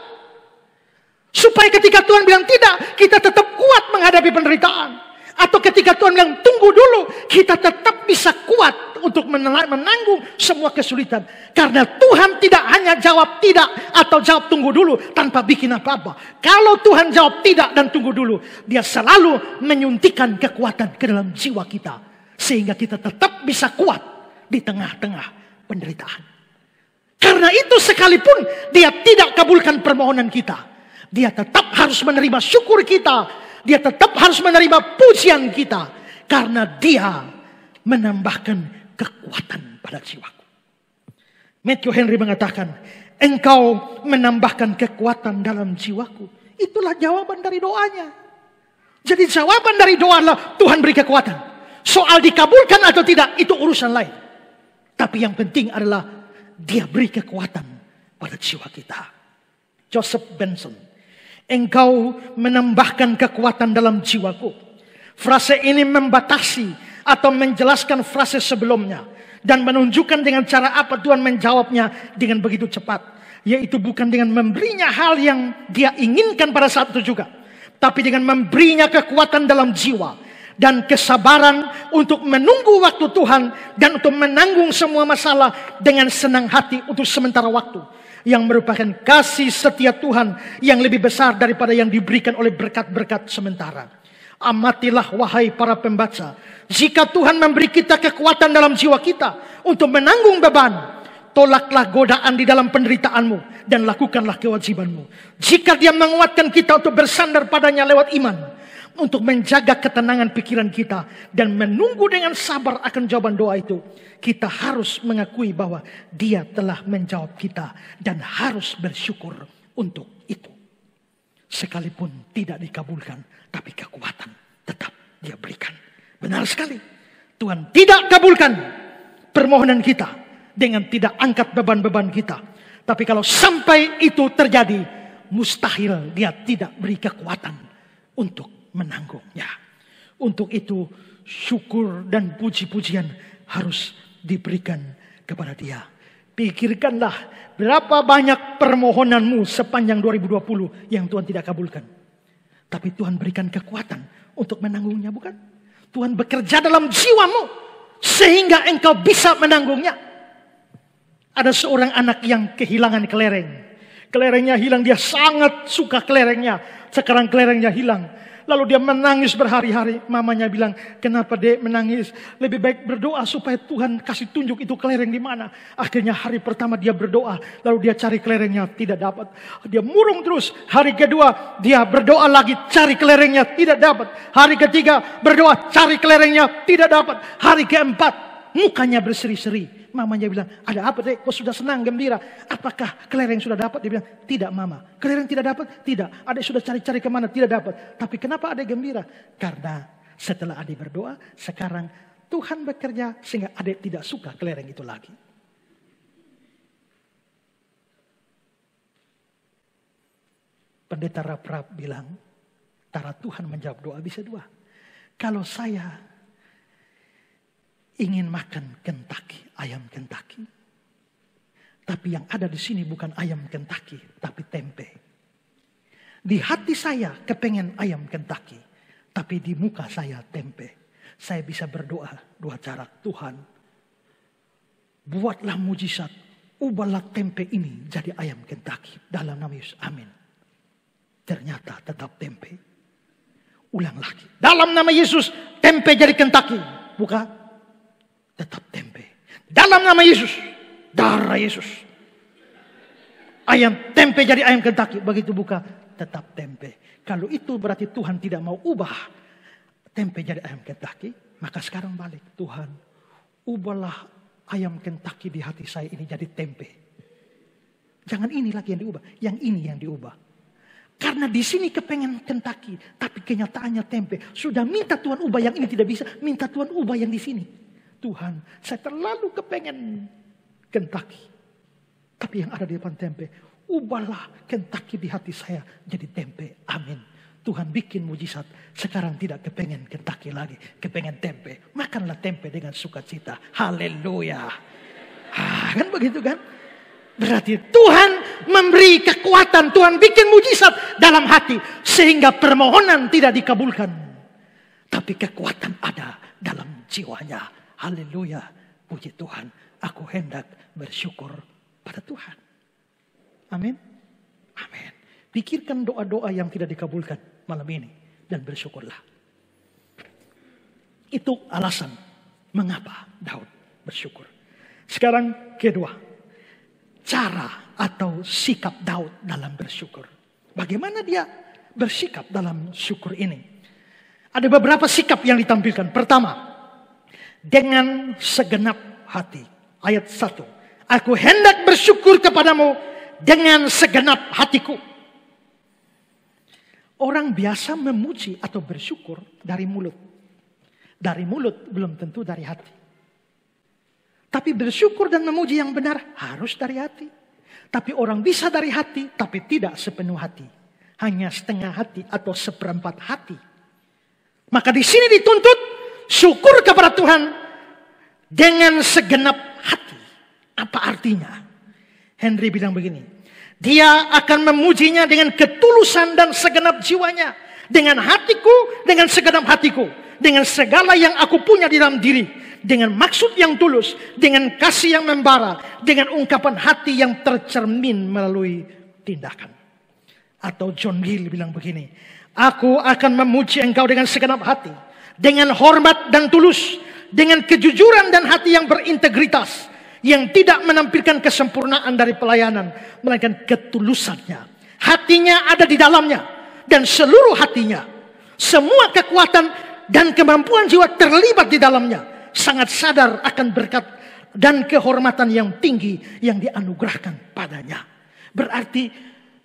Supaya ketika Tuhan bilang tidak, kita tetap kuat menghadapi penderitaan. Atau ketika Tuhan bilang tunggu dulu, kita tetap bisa kuat untuk menanggung semua kesulitan. Karena Tuhan tidak hanya jawab tidak atau jawab tunggu dulu tanpa bikin apa-apa. Kalau Tuhan jawab tidak dan tunggu dulu, dia selalu menyuntikkan kekuatan ke dalam jiwa kita. Sehingga kita tetap bisa kuat di tengah-tengah penderitaan. Karena itu sekalipun dia tidak kabulkan permohonan kita, dia tetap harus menerima syukur kita. Dia tetap harus menerima pujian kita. Karena dia menambahkan kekuatan pada jiwaku. Matthew Henry mengatakan, engkau menambahkan kekuatan dalam jiwaku. Itulah jawaban dari doanya. Jadi jawaban dari doa adalah Tuhan beri kekuatan. Soal dikabulkan atau tidak, itu urusan lain. Tapi yang penting adalah dia beri kekuatan pada jiwa kita. Joseph Benson, engkau menambahkan kekuatan dalam jiwaku. Frase ini membatasi atau menjelaskan frase sebelumnya. Dan menunjukkan dengan cara apa Tuhan menjawabnya dengan begitu cepat. Yaitu bukan dengan memberinya hal yang dia inginkan pada saat itu juga. Tapi dengan memberinya kekuatan dalam jiwa. Dan kesabaran untuk menunggu waktu Tuhan. Dan untuk menanggung semua masalah dengan senang hati untuk sementara waktu. Yang merupakan kasih setia Tuhan yang lebih besar daripada yang diberikan oleh berkat-berkat sementara. Amatilah wahai para pembaca, jika Tuhan memberi kita kekuatan dalam jiwa kita untuk menanggung beban, tolaklah godaan di dalam penderitaanmu dan lakukanlah kewajibanmu. Jika dia menguatkan kita untuk bersandar padanya lewat iman, untuk menjaga ketenangan pikiran kita dan menunggu dengan sabar akan jawaban doa itu, kita harus mengakui bahwa dia telah menjawab kita dan harus bersyukur untuk itu. Sekalipun tidak dikabulkan, tapi kekuatan tetap dia berikan. Benar sekali, Tuhan tidak kabulkan permohonan kita dengan tidak angkat beban-beban kita. Tapi kalau sampai itu terjadi, mustahil dia tidak beri kekuatan untuk menanggungnya. Untuk itu syukur dan puji-pujian harus diberikan kepada dia. Pikirkanlah berapa banyak permohonanmu sepanjang 2020 yang Tuhan tidak kabulkan. Tapi Tuhan berikan kekuatan untuk menanggungnya, bukan? Tuhan bekerja dalam jiwamu sehingga engkau bisa menanggungnya. Ada seorang anak yang kehilangan kelereng. Kelerengnya hilang, dia sangat suka kelerengnya. Sekarang kelerengnya hilang. Lalu dia menangis berhari-hari. Mamanya bilang, kenapa dek menangis? Lebih baik berdoa supaya Tuhan kasih tunjuk itu kelereng di mana. Akhirnya hari pertama dia berdoa. Lalu dia cari kelerengnya, tidak dapat. Dia murung terus. Hari kedua dia berdoa lagi, cari kelerengnya, tidak dapat. Hari ketiga berdoa, cari kelerengnya, tidak dapat. Hari keempat mukanya berseri-seri. Mamanya bilang, ada apa dek? Kau sudah senang, gembira. Apakah kelereng sudah dapat? Dia bilang, tidak mama. Kelereng tidak dapat? Tidak. Adik sudah cari-cari kemana? Tidak dapat. Tapi kenapa adik gembira? Karena setelah adik berdoa, sekarang Tuhan bekerja sehingga adik tidak suka kelereng itu lagi. Pendeta Raprap bilang, cara Tuhan menjawab doa bisa dua. Kalau saya ingin makan Kentucky, ayam Kentucky. Tapi yang ada di sini bukan ayam Kentucky, tapi tempe. Di hati saya kepengen ayam Kentucky, tapi di muka saya tempe. Saya bisa berdoa dua cara. Tuhan, buatlah mujizat, ubahlah tempe ini jadi ayam Kentucky. Dalam nama Yesus, amin. Ternyata tetap tempe. Ulang lagi. Dalam nama Yesus, tempe jadi Kentucky. Buka. Tetap tempe. Dalam nama Yesus, darah Yesus. Ayam tempe jadi ayam Kentucky. Begitu buka, tetap tempe. Kalau itu berarti Tuhan tidak mau ubah tempe jadi ayam Kentucky. Maka sekarang balik. Tuhan, ubahlah ayam Kentucky di hati saya ini jadi tempe. Jangan ini lagi yang diubah, yang ini yang diubah. Karena di sini kepengen Kentucky, tapi kenyataannya tempe. Sudah minta Tuhan ubah yang ini tidak bisa, minta Tuhan ubah yang di sini. Tuhan, saya terlalu kepengen Kentucky. Tapi yang ada di depan tempe, ubahlah Kentucky di hati saya jadi tempe. Amin. Tuhan bikin mujizat. Sekarang tidak kepengen Kentucky lagi, kepengen tempe. Makanlah tempe dengan sukacita. Haleluya. Kan begitu kan? Berarti Tuhan memberi kekuatan, Tuhan bikin mujizat dalam hati sehingga permohonan tidak dikabulkan. Tapi kekuatan ada dalam jiwanya. Haleluya. Puji Tuhan. Aku hendak bersyukur pada Tuhan. Amin. Amin. Pikirkan doa-doa yang tidak dikabulkan malam ini dan bersyukurlah. Itu alasan mengapa Daud bersyukur. Sekarang kedua. Cara atau sikap Daud dalam bersyukur. Bagaimana dia bersikap dalam syukur ini? Ada beberapa sikap yang ditampilkan. Pertama, dengan segenap hati. Ayat 1. Aku hendak bersyukur kepadamu dengan segenap hatiku. Orang biasa memuji atau bersyukur dari mulut. Dari mulut belum tentu dari hati. Tapi bersyukur dan memuji yang benar harus dari hati. Tapi orang bisa dari hati, tapi tidak sepenuh hati. Hanya setengah hati atau seperempat hati. Maka di sini dituntut syukur kepada Tuhan dengan segenap hati. Apa artinya? Henry bilang begini. Dia akan memujinya dengan ketulusan dan segenap jiwanya. Dengan hatiku, dengan segenap hatiku. Dengan segala yang aku punya di dalam diri. Dengan maksud yang tulus, dengan kasih yang membara, dengan ungkapan hati yang tercermin melalui tindakan. Atau John Gill bilang begini, aku akan memuji engkau dengan segenap hati, dengan hormat dan tulus, dengan kejujuran dan hati yang berintegritas, yang tidak menampilkan kesempurnaan dari pelayanan, melainkan ketulusannya. Hatinya ada di dalamnya, dan seluruh hatinya, semua kekuatan dan kemampuan jiwa terlibat di dalamnya. Sangat sadar akan berkat dan kehormatan yang tinggi yang dianugerahkan padanya. Berarti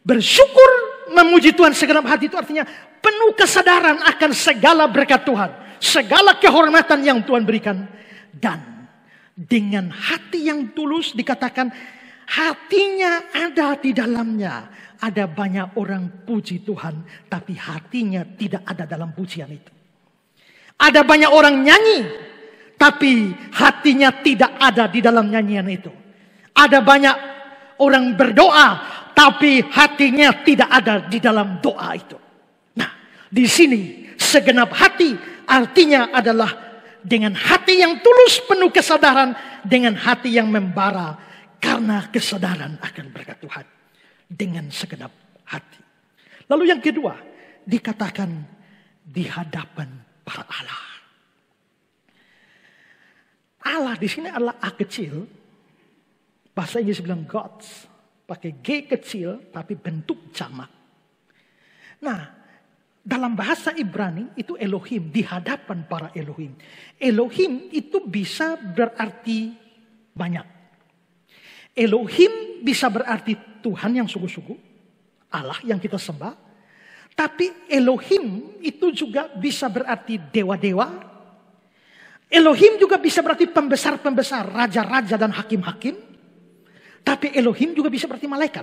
bersyukur memuji Tuhan segenap hati itu artinya penuh kesadaran akan segala berkat Tuhan. Segala kehormatan yang Tuhan berikan. Dan dengan hati yang tulus dikatakan hatinya ada di dalamnya. Ada banyak orang puji Tuhan tapi hatinya tidak ada dalam pujian itu. Ada banyak orang nyanyi tapi hatinya tidak ada di dalam nyanyian itu. Ada banyak orang berdoa, tapi hatinya tidak ada di dalam doa itu. Nah, di sini segenap hati artinya adalah dengan hati yang tulus penuh kesadaran, dengan hati yang membara karena kesadaran akan berkat Tuhan. Dengan segenap hati. Lalu yang kedua, dikatakan di hadapan para Allah. Allah di sini adalah A kecil. Bahasa Inggris bilang gods. Pakai G kecil tapi bentuk jamak. Nah, dalam bahasa Ibrani itu Elohim. Di hadapan para Elohim. Elohim itu bisa berarti banyak. Elohim bisa berarti Tuhan yang sungguh-sungguh. Allah yang kita sembah. Tapi Elohim itu juga bisa berarti dewa-dewa. Elohim juga bisa berarti pembesar-pembesar, raja-raja dan hakim-hakim. Tapi Elohim juga bisa berarti malaikat.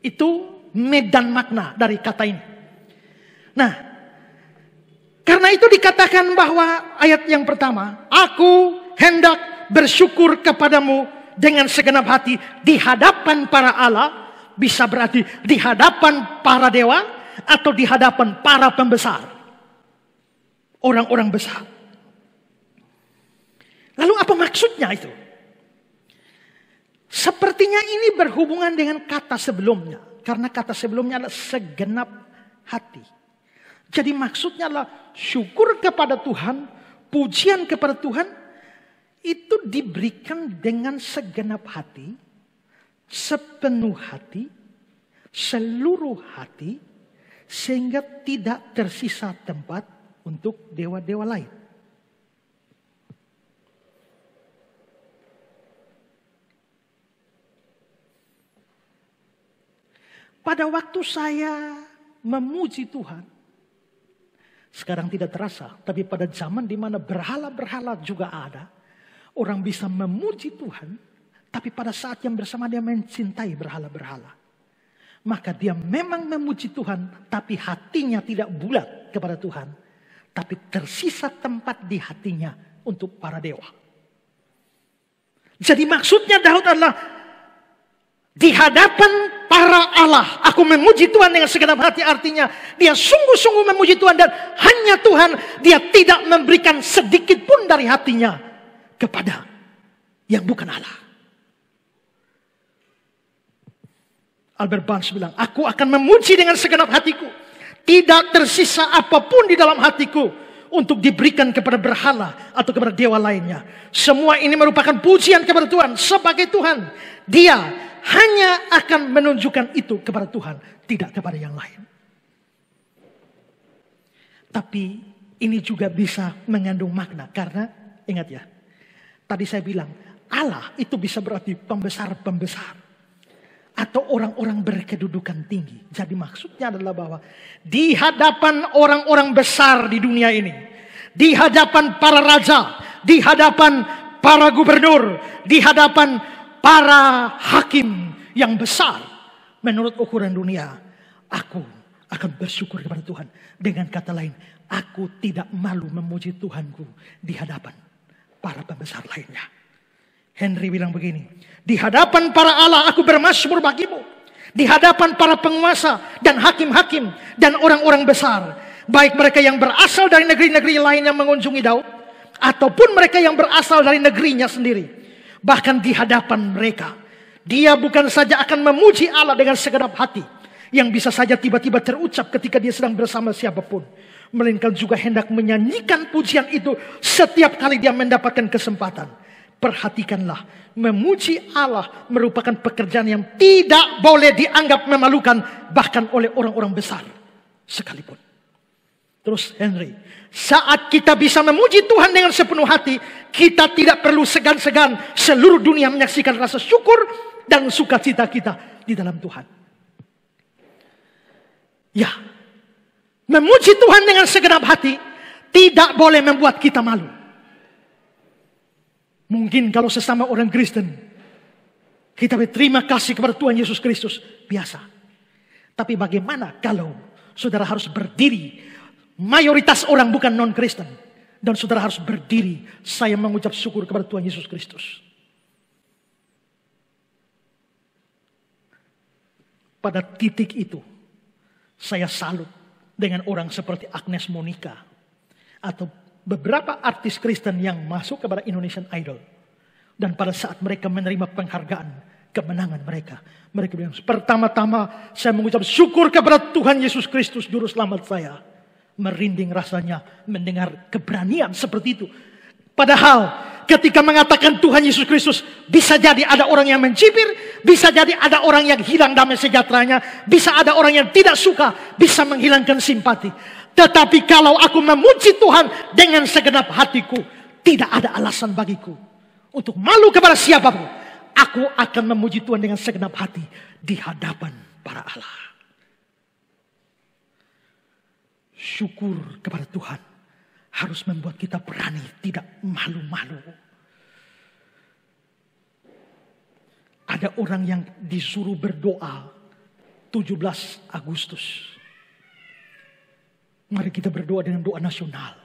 Itu medan makna dari kata ini. Nah, karena itu dikatakan bahwa ayat yang pertama, aku hendak bersyukur kepadamu dengan segenap hati di hadapan para Allah. Bisa berarti di hadapan para dewa atau di hadapan para pembesar. Orang-orang besar. Lalu apa maksudnya itu? Sepertinya ini berhubungan dengan kata sebelumnya. Karena kata sebelumnya adalah segenap hati. Jadi maksudnya adalah syukur kepada Tuhan, pujian kepada Tuhan, itu diberikan dengan segenap hati, sepenuh hati, seluruh hati, sehingga tidak tersisa tempat untuk dewa-dewa lain. pada waktu saya memuji Tuhan, sekarang tidak terasa, tapi pada zaman di mana berhala-berhala juga ada, orang bisa memuji Tuhan, tapi pada saat yang bersama dia mencintai berhala-berhala. Maka dia memang memuji Tuhan, tapi hatinya tidak bulat kepada Tuhan. Tapi tersisa tempat di hatinya untuk para dewa. Jadi maksudnya Daud adalah di hadapan para Allah, aku memuji Tuhan dengan segenap hati. Artinya dia sungguh-sungguh memuji Tuhan dan hanya Tuhan. Dia tidak memberikan sedikit pun dari hatinya kepada yang bukan Allah. Albert Barnes bilang, aku akan memuji dengan segenap hatiku. Tidak tersisa apapun di dalam hatiku untuk diberikan kepada berhala atau kepada dewa lainnya. Semua ini merupakan pujian kepada Tuhan sebagai Tuhan. Dia hanya akan menunjukkan itu kepada Tuhan, tidak kepada yang lain. Tapi ini juga bisa mengandung makna. Karena ingat ya, tadi saya bilang Allah itu bisa berarti pembesar-pembesar atau orang-orang berkedudukan tinggi. Jadi maksudnya adalah bahwa di hadapan orang-orang besar di dunia ini, di hadapan para raja, di hadapan para gubernur, di hadapan para hakim yang besar menurut ukuran dunia, aku akan bersyukur kepada Tuhan. Dengan kata lain, aku tidak malu memuji Tuhanku di hadapan para pembesar lainnya. Henry bilang begini, di hadapan para Allah aku bermazmur bagimu. Di hadapan para penguasa dan hakim-hakim dan orang-orang besar. Baik mereka yang berasal dari negeri-negeri lain yang mengunjungi Daud, ataupun mereka yang berasal dari negerinya sendiri. Bahkan di hadapan mereka, dia bukan saja akan memuji Allah dengan segenap hati, yang bisa saja tiba-tiba terucap ketika dia sedang bersama siapapun. Melainkan juga hendak menyanyikan pujian itu setiap kali dia mendapatkan kesempatan. Perhatikanlah, memuji Allah merupakan pekerjaan yang tidak boleh dianggap memalukan, bahkan oleh orang-orang besar sekalipun. Terus Henry, saat kita bisa memuji Tuhan dengan sepenuh hati, kita tidak perlu segan-segan seluruh dunia menyaksikan rasa syukur dan sukacita kita di dalam Tuhan. Ya, memuji Tuhan dengan segenap hati tidak boleh membuat kita malu. Mungkin kalau sesama orang Kristen, kita berterima kasih kepada Tuhan Yesus Kristus, biasa. Tapi bagaimana kalau saudara harus berdiri, mayoritas orang bukan non-Kristen, dan saudara harus berdiri, saya mengucap syukur kepada Tuhan Yesus Kristus. Pada titik itu, saya salut dengan orang seperti Agnes Monica, atau beberapa artis Kristen yang masuk kepada Indonesian Idol. Dan pada saat mereka menerima penghargaan, kemenangan mereka bilang, pertama-tama saya mengucap syukur kepada Tuhan Yesus Kristus, Juru Selamat saya. Merinding rasanya mendengar keberanian seperti itu. Padahal ketika mengatakan Tuhan Yesus Kristus, bisa jadi ada orang yang mencibir, bisa jadi ada orang yang hilang damai sejahteranya, bisa ada orang yang tidak suka, bisa menghilangkan simpati. Tetapi kalau aku memuji Tuhan dengan segenap hatiku, tidak ada alasan bagiku untuk malu kepada siapapun. Aku akan memuji Tuhan dengan segenap hati di hadapan para Allah. Syukur kepada Tuhan harus membuat kita berani, tidak malu-malu. Ada orang yang disuruh berdoa 17 Agustus. Mari kita berdoa dengan doa nasional.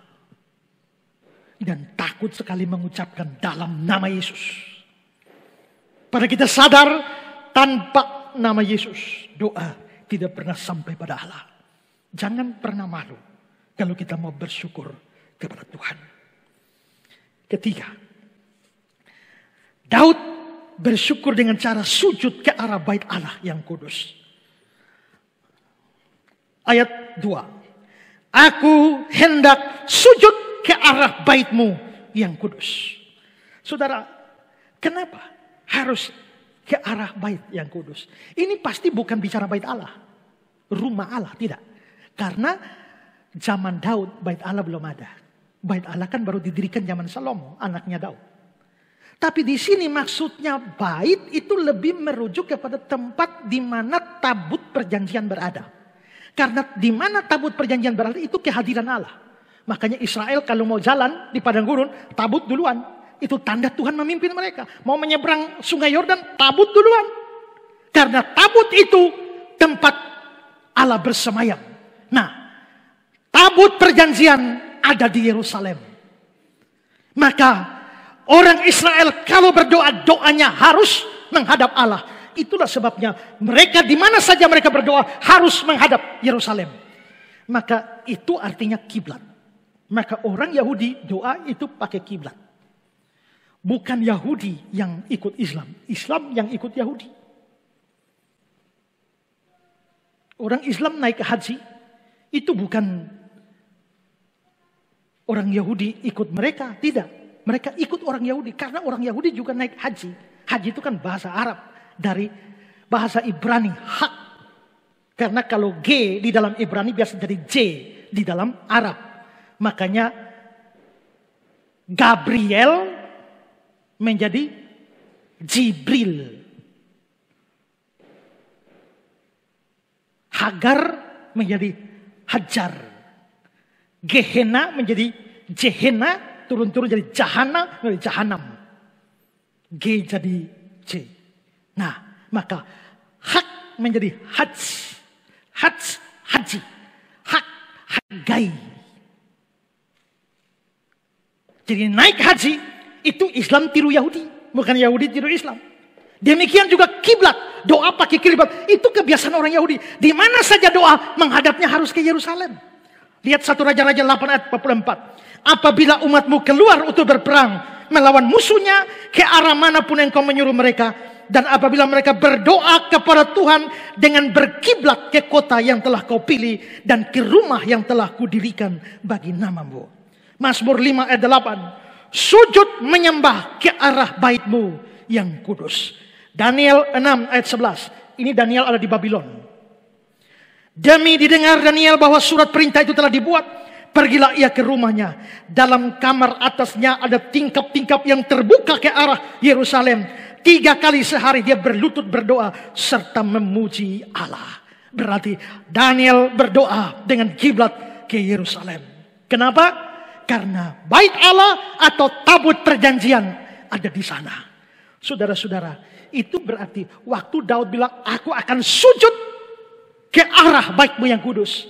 Dan takut sekali mengucapkan dalam nama Yesus. Pada kita sadar tanpa nama Yesus, doa tidak pernah sampai pada Allah. Jangan pernah malu kalau kita mau bersyukur kepada Tuhan. Ketiga, Daud bersyukur dengan cara sujud ke arah bait Allah yang kudus. Ayat 2. Aku hendak sujud ke arah bait-Mu yang kudus. Saudara, kenapa harus ke arah bait yang kudus? Ini pasti bukan bicara bait Allah, rumah Allah, tidak. Karena zaman Daud bait Allah belum ada. Bait Allah kan baru didirikan zaman Salomo, anaknya Daud. Tapi di sini maksudnya bait itu lebih merujuk kepada tempat di mana tabut perjanjian berada. Karena di mana tabut perjanjian berada itu kehadiran Allah. Makanya Israel kalau mau jalan di padang gurun, tabut duluan. Itu tanda Tuhan memimpin mereka. Mau menyeberang sungai Yordan, tabut duluan. Karena tabut itu tempat Allah bersemayam. Nah, tabut perjanjian ada di Yerusalem. Maka orang Israel kalau berdoa, doanya harus menghadap Allah. Itulah sebabnya mereka di mana saja mereka berdoa harus menghadap Yerusalem. Maka itu artinya kiblat. Maka orang Yahudi doa itu pakai kiblat. Bukan Yahudi yang ikut Islam. Islam yang ikut Yahudi. Orang Islam naik haji itu bukan orang Yahudi ikut mereka. Tidak. Mereka ikut orang Yahudi. Karena orang Yahudi juga naik haji. Haji itu kan bahasa Arab. Dari bahasa Ibrani. Hak. Karena kalau G di dalam Ibrani biasa jadi J di dalam Arab. Makanya Gabriel menjadi Jibril. Hagar menjadi Hajar. Gehenna menjadi Jehenna. Turun-turun jadi Jahana menjadi Jahanam. G jadi J. Nah, maka hak menjadi haji. Haji. Hak, hagai. Jadi naik haji itu Islam tiru Yahudi. Bukan Yahudi tiru Islam. Demikian juga kiblat. Doa pakai kiblat. Itu kebiasaan orang Yahudi. Di mana saja doa menghadapnya harus ke Yerusalem. Lihat 1 Raja-Raja 8 ayat 44. Apabila umatmu keluar untuk berperang melawan musuhnya, ke arah manapun engkau menyuruh mereka. Dan apabila mereka berdoa kepada Tuhan dengan berkiblat ke kota yang telah kau pilih dan ke rumah yang telah kudirikan bagi namamu. Mazmur 5 ayat 8. Sujud menyembah ke arah baitmu yang kudus. Daniel 6 ayat 11. Ini Daniel ada di Babylon. Demi didengar Daniel bahwa surat perintah itu telah dibuat, pergilah ia ke rumahnya. Dalam kamar atasnya ada tingkap-tingkap yang terbuka ke arah Yerusalem. 3 kali sehari dia berlutut berdoa serta memuji Allah. Berarti Daniel berdoa dengan kiblat ke Yerusalem. Kenapa? Karena bait Allah atau tabut perjanjian ada di sana. Saudara-saudara, itu berarti waktu Daud bilang, aku akan sujud ke arah baitmu yang kudus.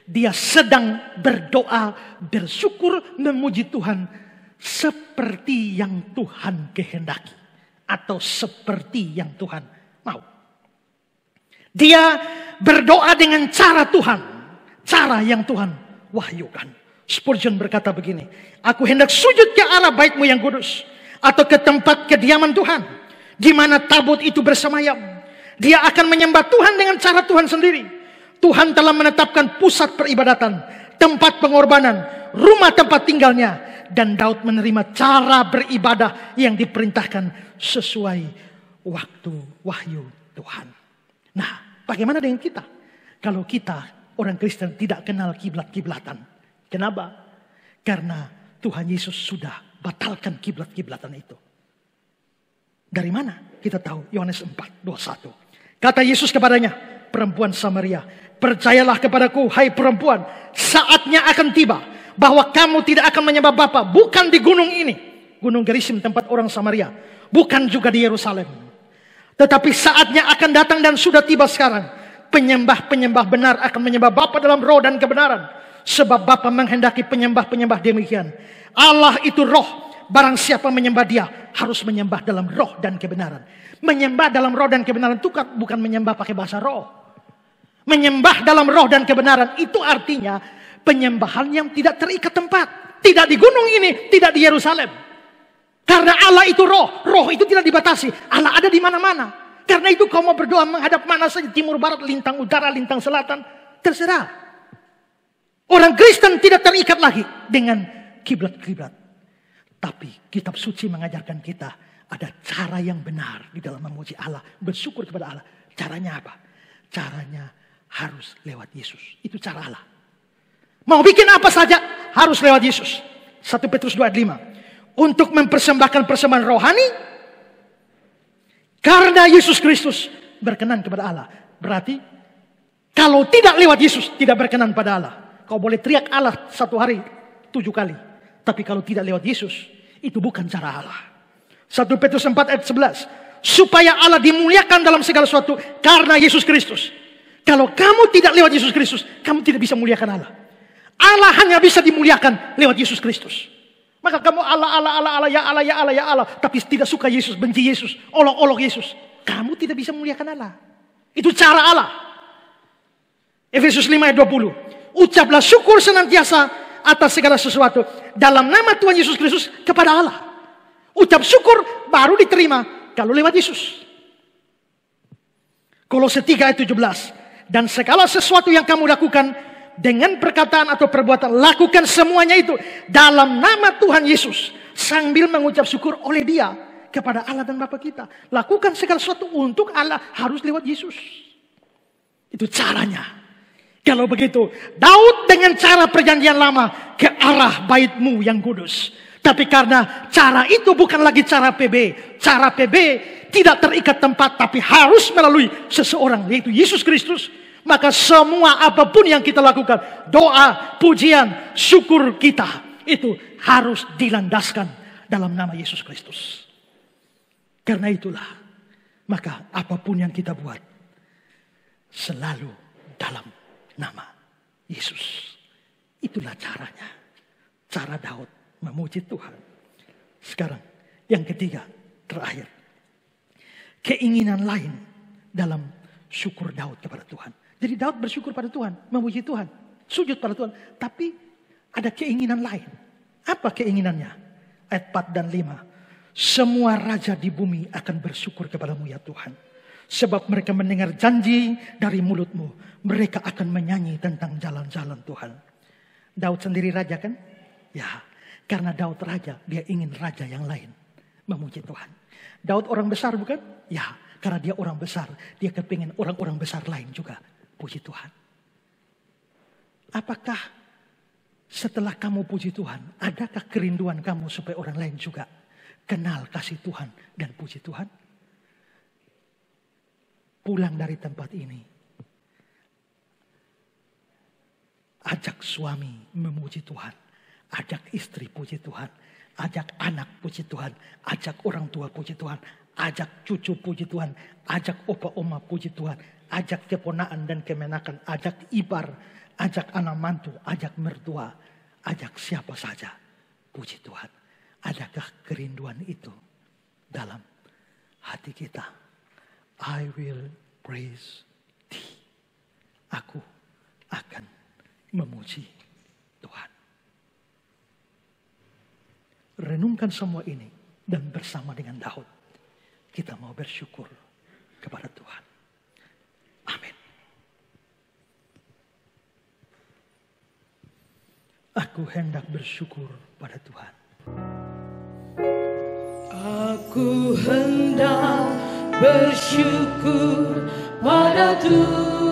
Dia sedang berdoa, bersyukur, memuji Tuhan seperti yang Tuhan kehendaki. Atau seperti yang Tuhan mau. Dia berdoa dengan cara Tuhan. Cara yang Tuhan wahyukan. Spurgeon berkata begini. Aku hendak sujud ke arah baitmu yang kudus. Atau ke tempat kediaman Tuhan. Di mana tabut itu bersemayam. Dia akan menyembah Tuhan dengan cara Tuhan sendiri. Tuhan telah menetapkan pusat peribadatan. Tempat pengorbanan. Rumah tempat tinggalnya. Dan Daud menerima cara beribadah yang diperintahkan sesuai waktu wahyu Tuhan. Nah, bagaimana dengan kita? Kalau kita orang Kristen tidak kenal kiblat-kiblatan. Kenapa? Karena Tuhan Yesus sudah batalkan kiblat-kiblatan itu. Dari mana kita tahu? Yohanes 4:21. Kata Yesus kepadanya, perempuan Samaria, percayalah kepadaku, hai perempuan, saatnya akan tiba bahwa kamu tidak akan menyembah Bapa, bukan di gunung ini, gunung Gerizim tempat orang Samaria, bukan juga di Yerusalem. Tetapi saatnya akan datang dan sudah tiba sekarang. Penyembah-penyembah benar akan menyembah Bapa dalam roh dan kebenaran. Sebab Bapa menghendaki penyembah-penyembah demikian. Allah itu roh. Barang siapa menyembah dia harus menyembah dalam roh dan kebenaran. Menyembah dalam roh dan kebenaran itu bukan menyembah pakai bahasa roh. Menyembah dalam roh dan kebenaran itu artinya penyembahan yang tidak terikat tempat. Tidak di gunung ini, tidak di Yerusalem. Karena Allah itu roh. Roh itu tidak dibatasi. Allah ada di mana-mana. Karena itu kau mau berdoa menghadap mana saja. Timur, barat, lintang utara, lintang selatan. Terserah. Orang Kristen tidak terikat lagi dengan kiblat-kiblat. Tapi kitab suci mengajarkan kita ada cara yang benar di dalam memuji Allah. Bersyukur kepada Allah. Caranya apa? Caranya harus lewat Yesus. Itu cara Allah. Mau bikin apa saja harus lewat Yesus. 1 Petrus 2 ayat 5. untuk mempersembahkan persembahan rohani karena Yesus Kristus berkenan kepada Allah. Berarti kalau tidak lewat Yesus tidak berkenan pada Allah. Kau boleh teriak Allah satu hari 7 kali. Tapi kalau tidak lewat Yesus, itu bukan cara Allah. 1 Petrus 4 ayat 11. Supaya Allah dimuliakan dalam segala sesuatu karena Yesus Kristus. Kalau kamu tidak lewat Yesus Kristus, kamu tidak bisa muliakan Allah. Allah hanya bisa dimuliakan lewat Yesus Kristus. Maka kamu Allah, ya Allah, ya Allah, ya Allah. Tapi tidak suka Yesus, benci Yesus, olok-olok Yesus. Kamu tidak bisa muliakan Allah. Itu cara Allah. Efesus 5 ayat 20. Ucaplah syukur senantiasa atas segala sesuatu dalam nama Tuhan Yesus Kristus kepada Allah. Ucap syukur baru diterima kalau lewat Yesus. Kolose 3 ayat 17. Dan segala sesuatu yang kamu lakukan dengan perkataan atau perbuatan, lakukan semuanya itu dalam nama Tuhan Yesus sambil mengucap syukur oleh Dia kepada Allah dan Bapa kita. Lakukan segala sesuatu untuk Allah harus lewat Yesus. Itu caranya. Kalau begitu, Daud dengan cara perjanjian lama ke arah bait-Mu yang kudus. Tapi karena cara itu bukan lagi cara PB. Cara PB tidak terikat tempat, tapi harus melalui seseorang, yaitu Yesus Kristus. Maka semua apapun yang kita lakukan, doa, pujian, syukur kita, itu harus dilandaskan dalam nama Yesus Kristus. Karena itulah, maka apapun yang kita buat, selalu dalam nama Yesus. Itulah caranya. Cara Daud memuji Tuhan. Sekarang yang ketiga, terakhir. Keinginan lain dalam syukur Daud kepada Tuhan. Jadi Daud bersyukur pada Tuhan, memuji Tuhan, sujud pada Tuhan. Tapi ada keinginan lain. Apa keinginannya? Ayat 4 dan 5. Semua raja di bumi akan bersyukur kepadamu ya Tuhan. Sebab mereka mendengar janji dari mulutmu. Mereka akan menyanyi tentang jalan-jalan Tuhan. Daud sendiri raja kan? Ya, karena Daud raja, dia ingin raja yang lain memuji Tuhan. Daud orang besar bukan? Ya, karena dia orang besar. Dia kepingin orang-orang besar lain juga puji Tuhan. Apakah setelah kamu puji Tuhan, adakah kerinduan kamu supaya orang lain juga kenal kasih Tuhan dan puji Tuhan? Pulang dari tempat ini, ajak suami memuji Tuhan, ajak istri puji Tuhan, ajak anak puji Tuhan, ajak orang tua puji Tuhan, ajak cucu puji Tuhan, ajak opa oma puji Tuhan, ajak keponakan dan kemenakan, ajak ipar, ajak anak mantu, ajak mertua, ajak siapa saja puji Tuhan. Adakah kerinduan itu dalam hati kita? I will praise thee. Aku akan memuji Tuhan. Renungkan semua ini dan bersama dengan Daud kita mau bersyukur kepada Tuhan. Amin. Aku hendak bersyukur pada Tuhan. Aku hendak bersyukur pada Tuhan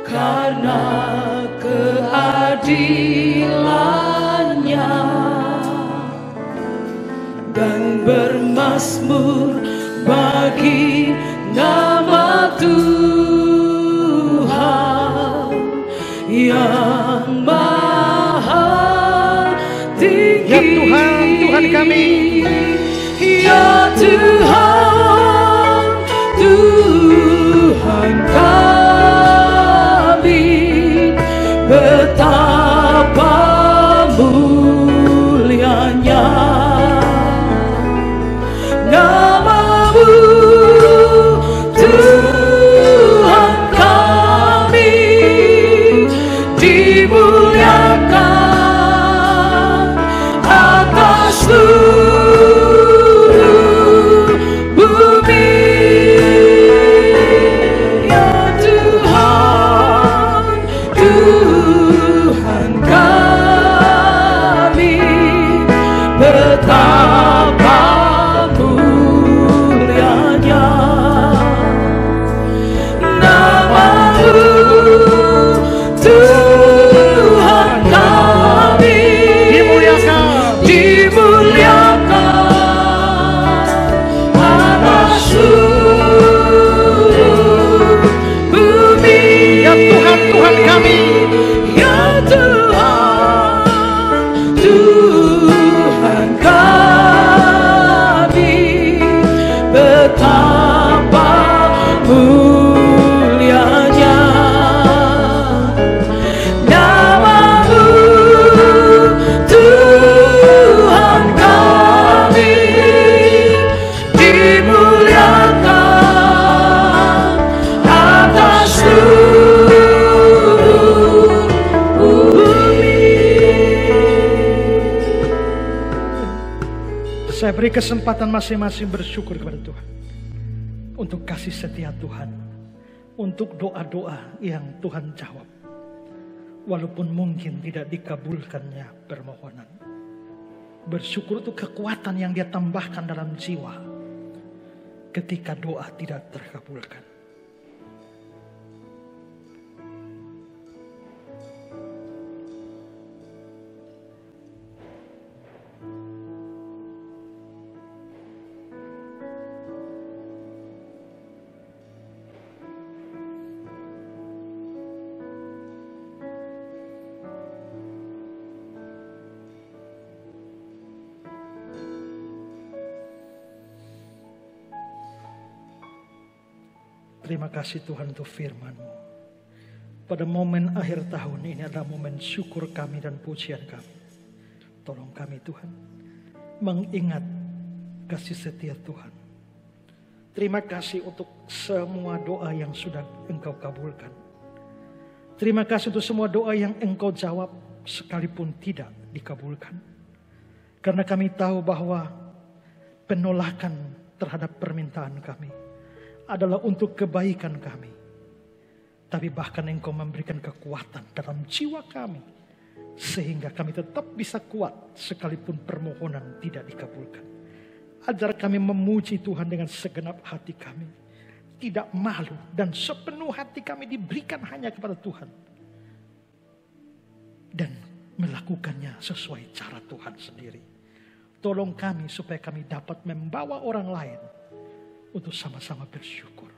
karena keadilan-Nya dan bermazmur bagi nama Tuhan yang maha tinggi. Ya Tuhan, Tuhan kami. Ya Tuhan, Tuhan kami, betapa mulianya nama-Mu, Tuhan kami, dimuliakan atas seluruh bumi. Tuhan kami, betapa mulianya nama-Mu, Tuhan kami, dimuliakan atas seluruh bumi. Saya beri kesempatan masing-masing bersyukur kepada Tuhan untuk kasih setia Tuhan, untuk doa-doa yang Tuhan jawab, walaupun mungkin tidak dikabulkannya permohonan. Bersyukur untuk kekuatan yang Dia tambahkan dalam jiwa ketika doa tidak terkabulkan. Terima kasih Tuhan untuk firman-Mu. Pada momen akhir tahun ini adalah momen syukur kami dan pujian kami. Tolong kami Tuhan, mengingat kasih setia Tuhan. Terima kasih untuk semua doa yang sudah Engkau kabulkan. Terima kasih untuk semua doa yang Engkau jawab sekalipun tidak dikabulkan. Karena kami tahu bahwa penolakan terhadap permintaan kami adalah untuk kebaikan kami. Tapi bahkan Engkau memberikan kekuatan dalam jiwa kami, sehingga kami tetap bisa kuat sekalipun permohonan tidak dikabulkan. Ajar kami memuji Tuhan dengan segenap hati kami, tidak malu, dan sepenuh hati kami diberikan hanya kepada Tuhan, dan melakukannya sesuai cara Tuhan sendiri. Tolong kami supaya kami dapat membawa orang lain untuk sama-sama bersyukur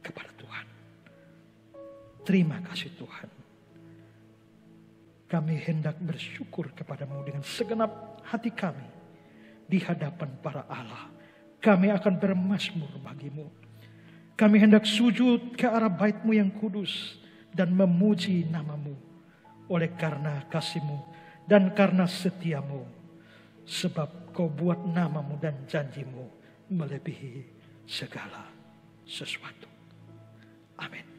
kepada Tuhan. Terima kasih Tuhan. Kami hendak bersyukur kepadamu dengan segenap hati kami di hadapan para Allah. Kami akan bermazmur bagimu. Kami hendak sujud ke arah bait-Mu yang kudus dan memuji nama-Mu oleh karena kasih-Mu dan karena setia-Mu. Sebab Kau buat nama-Mu dan janji-Mu melebihi segala sesuatu. Amin.